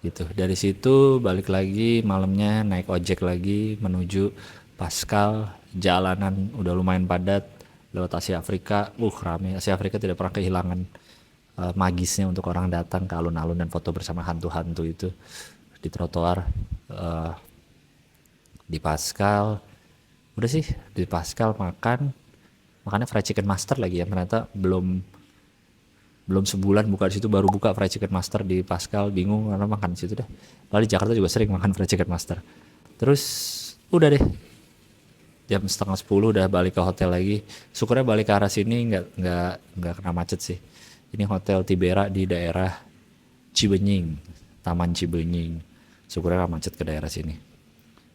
Gitu. Dari situ balik lagi malamnya naik ojek lagi menuju Pascal, jalanan udah lumayan padat lewat Asia Afrika. Rame. Asia Afrika tidak pernah kehilangan magisnya untuk orang datang ke alun-alun dan foto bersama hantu-hantu itu di trotoar. Di Pascal udah sih, di Pascal makannya fried chicken master lagi ya, ternyata belum sebulan buka di situ, baru buka fried chicken master di Pascal, bingung karena makan di situ deh. Lalu di Jakarta juga sering makan fried chicken master. Terus udah deh jam 9:30 udah balik ke hotel lagi. Syukurnya balik ke arah sini nggak kena macet sih. Ini Hotel Tibera di daerah Cibenying, Taman Cibenying. Syukurnya nggak macet ke daerah sini.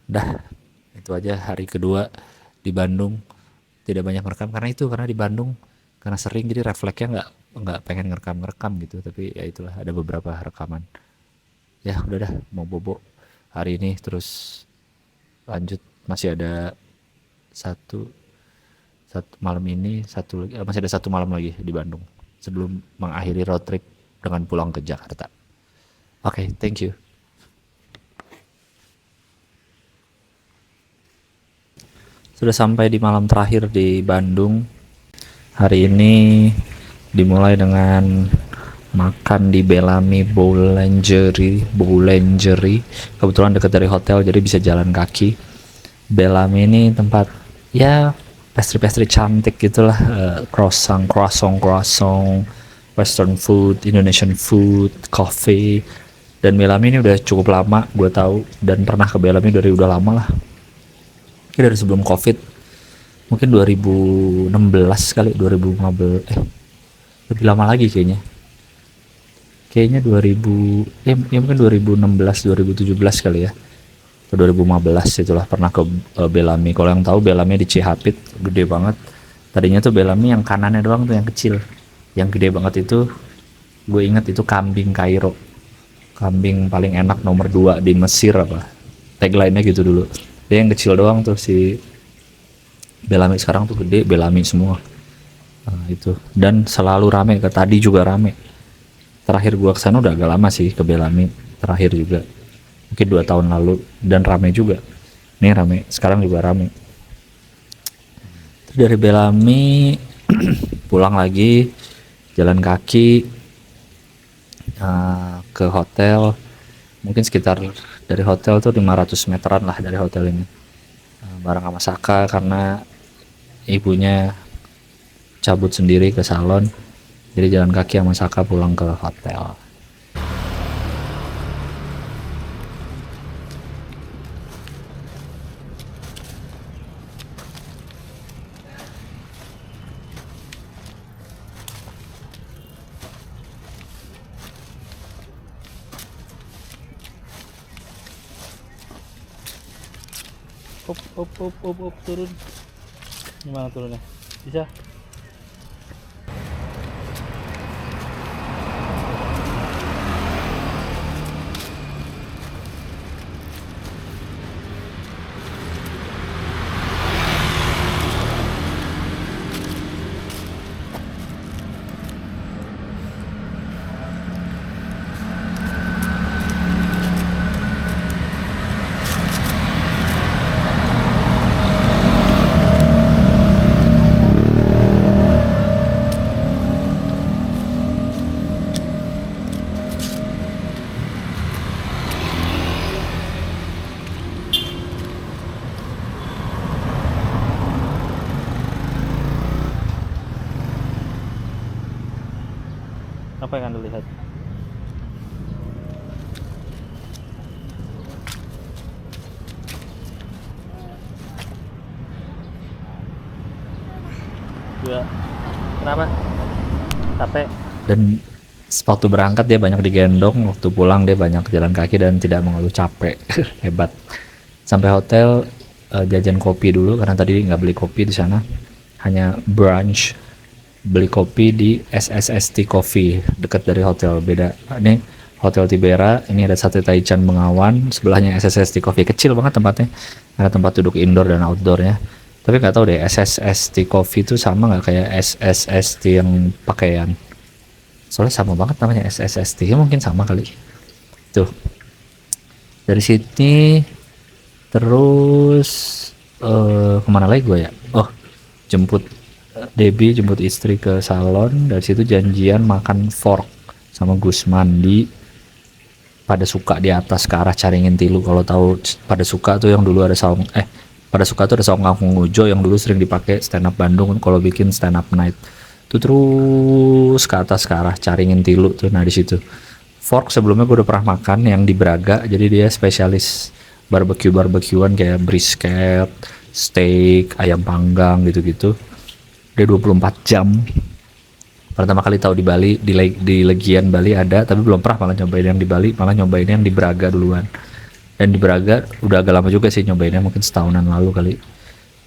Dah, itu aja hari kedua di Bandung. Tidak banyak merekam karena di Bandung karena sering jadi refleksnya nggak pengen ngerekam gitu, tapi ya itulah ada beberapa rekaman. Ya udah dah, mau bobo hari ini, terus lanjut masih ada satu malam ini, masih ada 1 malam lagi di Bandung sebelum mengakhiri road trip dengan pulang ke Jakarta. Oke, thank you. Sudah sampai di malam terakhir di Bandung. Hari ini dimulai dengan makan di Bellamy Boulangerie. Kebetulan dekat dari hotel jadi bisa jalan kaki. Bellamy ini tempat ya pastry cantik gitulah, croissant, western food, Indonesian food, coffee. Dan Bellamy ini udah cukup lama gue tahu, dan pernah ke Bellamy dari udah lama lah. Ini dari sebelum Covid. Mungkin 2016 kali, 2015. Lebih lama lagi kayaknya. Kayaknya 2000 mungkin 2016 2017 kali ya. Atau 2015 itulah pernah ke Bellamy. Kalau yang tahu Bellamy di Cihapit, gede banget. Tadinya tuh Bellamy yang kanannya doang tuh yang kecil. Yang gede banget itu gue inget itu kambing Kairo. Kambing paling enak nomor 2 di Mesir apa. Tagline-nya gitu dulu. Dia yang kecil doang tuh si Bellamy. Sekarang tuh gede Bellamy semua. Nah, itu. Dan selalu rame, ke tadi juga rame. Terakhir gua kesana udah agak lama sih ke Bellamy. Terakhir juga mungkin 2 tahun lalu, dan rame juga. Ini rame, sekarang juga rame. Terus dari Bellamy pulang lagi jalan kaki ke hotel. Mungkin sekitar dari hotel tuh 500 meteran lah dari hotel ini. Bareng sama Saka karena ibunya cabut sendiri ke salon, jadi jalan kaki sama Saka pulang ke hotel. Up, turun. Gimana turunnya? Bisa? Apa yang Anda lihat? Ya. Kenapa? Capek. Dan waktu berangkat dia banyak digendong, waktu pulang dia banyak jalan kaki dan tidak mengeluh capek. Hebat. Sampai hotel jajan kopi dulu karena tadi nggak beli kopi di sana, hanya brunch. Beli kopi di SSST Coffee dekat dari hotel. Beda, ini Hotel Tibera, ini ada Sate Taichan Bengawan, sebelahnya SSST Coffee. Kecil banget tempatnya, ada tempat duduk indoor dan outdoornya. Tapi nggak tahu deh SSST Coffee itu sama nggak kayak SSST yang pakaian. Soalnya sama banget namanya SSST, ya mungkin sama kali. Tuh dari sini terus kemana lagi gue ya? Oh, jemput Debbie, jemput istri ke salon. Dari situ janjian makan fork sama Gusman di Pada Suka di atas ke arah Caringin Tilu. Kalau tahu Pada Suka tuh yang dulu ada Pada Suka tuh ada saung Kangkung Ujo yang dulu sering dipakai stand up Bandung kalau bikin stand up night. Itu terus ke atas ke arah Caringin Tilu tuh. Nah di situ fork sebelumnya gue udah pernah makan yang di Braga. Jadi dia spesialis barbekyuan kayak brisket, steak, ayam panggang gitu-gitu. Dia 24 jam. Pertama kali tahu di Bali, di Legian Bali ada, tapi belum pernah malah nyobain yang di Bali, malah nyobain yang di Braga duluan. Dan di Braga udah agak lama juga sih nyobainnya, mungkin setahunan lalu kali.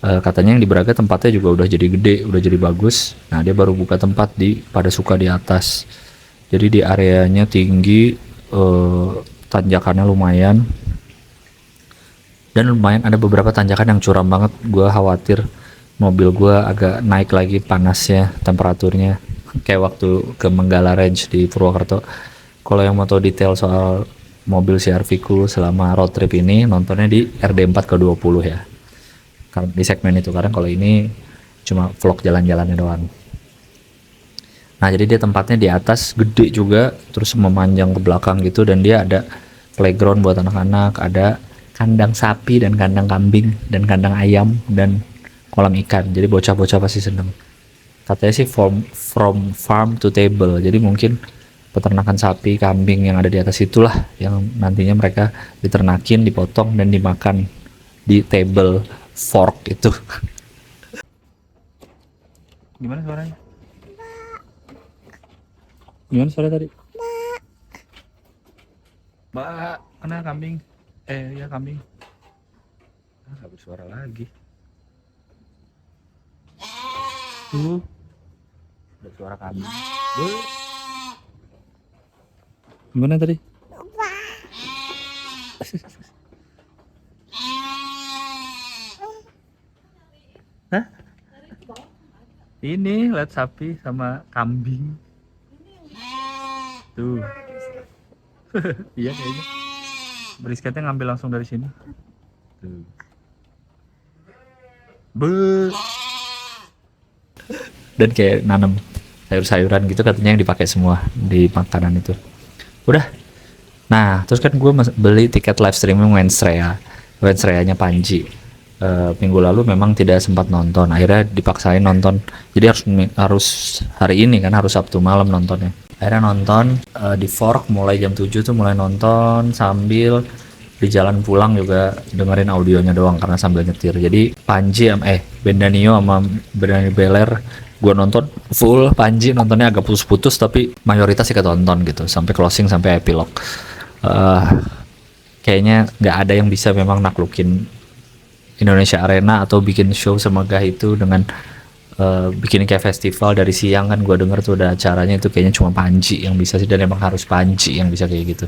Katanya yang di Braga tempatnya juga udah jadi gede, udah jadi bagus. Nah dia baru buka tempat di Pada Suka di atas. Jadi di areanya tinggi, tanjakannya lumayan. Dan lumayan ada beberapa tanjakan yang curam banget. Gue khawatir mobil gue agak naik lagi panasnya, temperaturnya kayak waktu ke Menggala Range di Purwokerto. Kalau yang mau tahu detail soal mobil CR-V ku selama road trip ini, nontonnya di RD4 ke 20 ya, di segmen itu, karena kalau ini cuma vlog jalan-jalannya doang. Nah, jadi dia tempatnya di atas gede juga, terus memanjang ke belakang gitu, dan dia ada playground buat anak-anak, ada kandang sapi dan kandang kambing dan kandang ayam dan kolam ikan. Jadi bocah-bocah pasti seneng. Katanya sih from farm to table. Jadi mungkin peternakan sapi, kambing yang ada di atas itulah yang nantinya mereka diternakin, dipotong dan dimakan di table fork itu. Gimana suaranya? Gimana suara tadi? Mbak, kena kambing. Ya kambing. Nggak bersuara lagi. Tuh. Ada suara kambing. Gimana tadi? Hah? Ini lihat sapi sama kambing. Tuh. Iya kayaknya. Brisketnya ngambil langsung dari sini. Tuh. Dan kayak nanam sayur-sayuran gitu katanya yang dipakai semua di makanan itu. Udah. Nah, terus kan gue beli tiket live streaming Wednesday-nya Panji. Minggu lalu memang tidak sempat nonton, akhirnya dipaksain nonton, jadi harus hari ini kan, harus Sabtu malam nontonnya. Akhirnya nonton di Fork mulai jam 7 tuh mulai nonton, sambil di jalan pulang juga dengerin audionya doang karena sambil nyetir. Jadi Panji Bendanio sama Berani Beler gue nonton full, Panji nontonnya agak putus-putus tapi mayoritas sih ketonton gitu sampai closing, sampai epilog. Kayaknya nggak ada yang bisa memang naklukin Indonesia Arena atau bikin show semegah itu dengan bikin kayak festival dari siang kan. Gue denger tuh ada acaranya, itu kayaknya cuma Panji yang bisa sih, dan emang harus Panji yang bisa kayak gitu.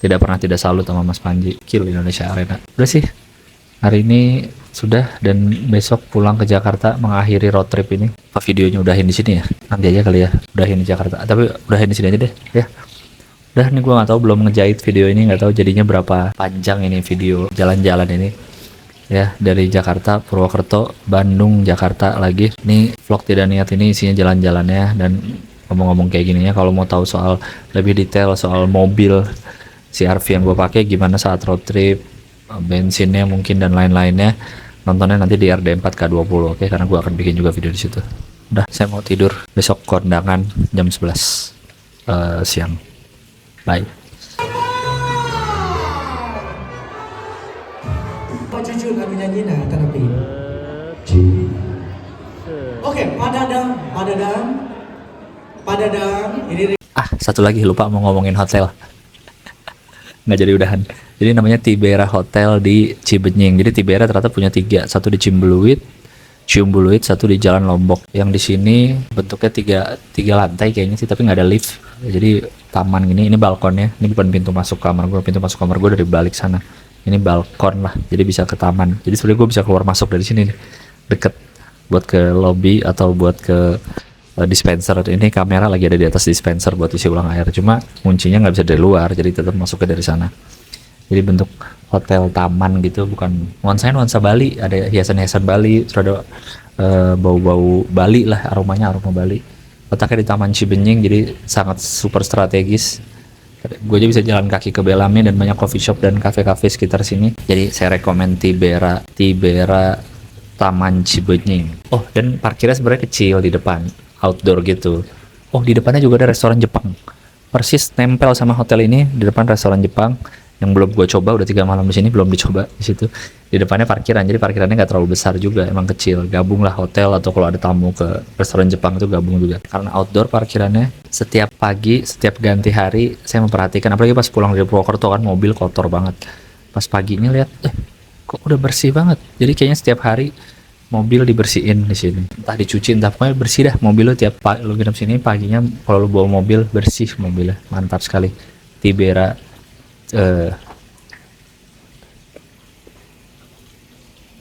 Tidak pernah tidak salut sama Mas Panji. Kill Indonesia Arena. Udah sih, hari ini sudah, dan besok pulang ke Jakarta mengakhiri road trip ini. Apa videonya udahin di sini ya? Nanti aja kali ya, udahin di Jakarta. Tapi udahin di sini aja deh ya. Udah nih, gue nggak tahu, belum ngejahit video ini, nggak tahu jadinya berapa panjang ini video jalan-jalan ini. Ya, dari Jakarta, Purwokerto, Bandung, Jakarta lagi. Ini vlog tidak niat ini isinya jalan-jalannya, dan ngomong-ngomong kayak gini ya, kalau mau tahu soal lebih detail soal mobil CR-V yang gue pakai gimana saat road trip, bensinnya mungkin dan lain-lainnya, nontonnya nanti di RD4K20, oke? Karena gue akan bikin juga video di situ. Udah, saya mau tidur. Besok kondangan jam 11 siang. Bye. Jujur kami nyanyi nah terapi. Oke, Padadang, ini Satu lagi lupa mau ngomongin hotel. Nggak jadi udahan. Jadi namanya Tibera Hotel di Cibenying. Jadi Tibera ternyata punya 3, satu di Ciumbuluit, satu di Jalan Lombok. Yang di sini bentuknya tiga lantai kayaknya sih, tapi nggak ada lift. Jadi taman gini, ini balkonnya. Ini bukan pintu masuk kamar gue. Pintu masuk kamar gue dari balik sana. Ini balkon lah, jadi bisa ke taman. Jadi sebenarnya gue bisa keluar masuk dari sini nih, deket buat ke lobby atau buat ke dispenser. Ini kamera lagi ada di atas dispenser buat isi ulang air, cuma kuncinya nggak bisa dari luar, jadi tetap masuknya dari sana. Jadi bentuk hotel taman gitu, bukan nuansa Bali, ada hiasan-hiasan Bali, terus ada bau-bau Bali lah, aroma Bali. Letaknya di Taman Cibenying, jadi sangat super strategis. Gue aja bisa jalan kaki ke Belame, dan banyak coffee shop dan kafe-kafe sekitar sini. Jadi saya rekomen Tibera Taman Cibenying. Oh, dan parkirnya sebenarnya kecil di depan, outdoor gitu. Oh, di depannya juga ada restoran Jepang. Persis nempel sama hotel ini, di depan restoran Jepang yang belum gue coba, udah 3 malam di sini belum dicoba di situ. Di depannya parkiran, jadi parkirannya nggak terlalu besar juga, emang kecil. Gabung lah hotel, atau kalau ada tamu ke restoran Jepang itu gabung juga. Karena outdoor parkirannya, setiap pagi, setiap ganti hari saya memperhatikan, apalagi pas pulang dari Purwokerto kan mobil kotor banget. Pas paginya lihat, kok udah bersih banget. Jadi kayaknya setiap hari mobil dibersihin di sini. Entah dicuci, entah pokoknya bersih dah mobil lo. Tiap lo nginep sini paginya, kalau lo bawa mobil bersih mobilnya, mantap sekali. Tibera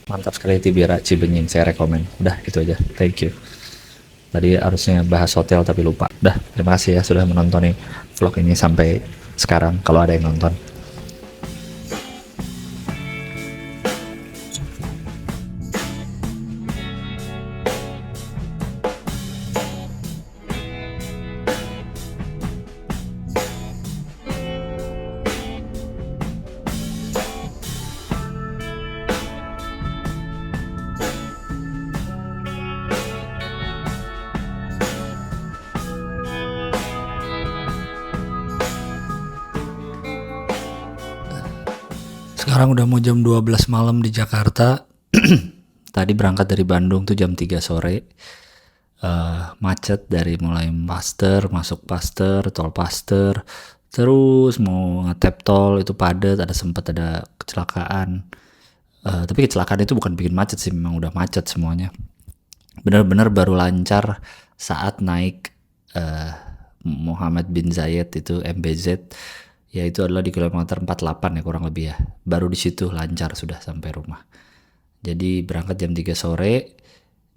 mantap sekali Tibera Cibenying, saya rekomen. Udah itu aja, thank you. Tadi harusnya bahas hotel tapi lupa. Udah, terima kasih ya sudah menonton vlog ini sampai sekarang, kalau ada yang nonton. Sekarang udah mau jam 12 malam di Jakarta. Tadi berangkat dari Bandung tuh jam 3 sore. Macet dari mulai Paster, masuk Paster, tol Paster, terus mau ngetap tol itu padat, sempat ada kecelakaan. Tapi kecelakaan itu bukan bikin macet sih, memang udah macet semuanya. Benar-benar baru lancar saat naik Muhammad bin Zayed itu MBZ, yaitu adalah di kilometer 48 ya kurang lebih ya. Baru di situ lancar sudah sampai rumah. Jadi berangkat jam 3 sore,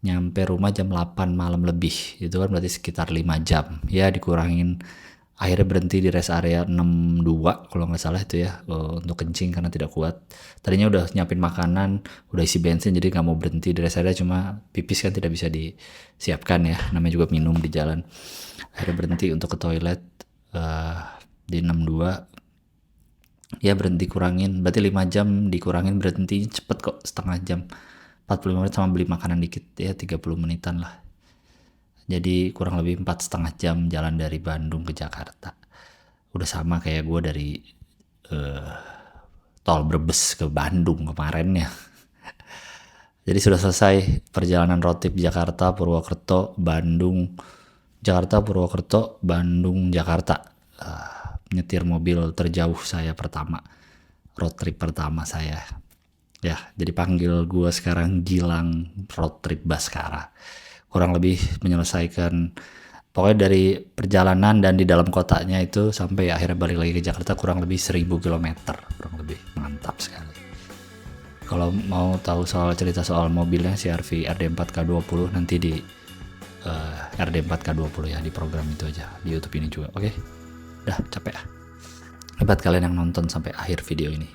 nyampe rumah jam 8 malam lebih. Itu kan berarti sekitar 5 jam. Ya dikurangin, akhirnya berhenti di rest area 62 kalau nggak salah itu ya, untuk kencing karena tidak kuat. Tadinya udah nyiapin makanan, udah isi bensin, jadi nggak mau berhenti di rest area, cuma pipis kan tidak bisa disiapkan ya, namanya juga minum di jalan. Akhirnya berhenti untuk ke toilet di 62. Ya berhenti kurangin, berarti 5 jam dikurangin berhenti cepet kok, setengah jam, 45 menit sama beli makanan dikit ya 30 menitan lah. Jadi kurang lebih 4,5 jam jalan dari Bandung ke Jakarta. Udah sama kayak gue dari tol Brebes ke Bandung kemarin ya. Jadi sudah selesai perjalanan road trip Jakarta, Purwokerto, Bandung, Jakarta, Purwokerto, Bandung, Jakarta. Nyetir mobil terjauh saya pertama, road trip pertama saya. Ya, jadi panggil gue sekarang Gilang Road Trip Baskara. Kurang lebih menyelesaikan, pokoknya dari perjalanan dan di dalam kotanya itu sampai akhirnya balik lagi ke Jakarta kurang lebih 1000 km, kurang lebih. Mantap sekali. Kalau mau tahu cerita soal mobilnya CR-V RD4K20 nanti di RD4K20 ya, di program itu aja, di YouTube ini juga. Oke. Udah capek ah. Hebat kalian yang nonton sampai akhir video ini.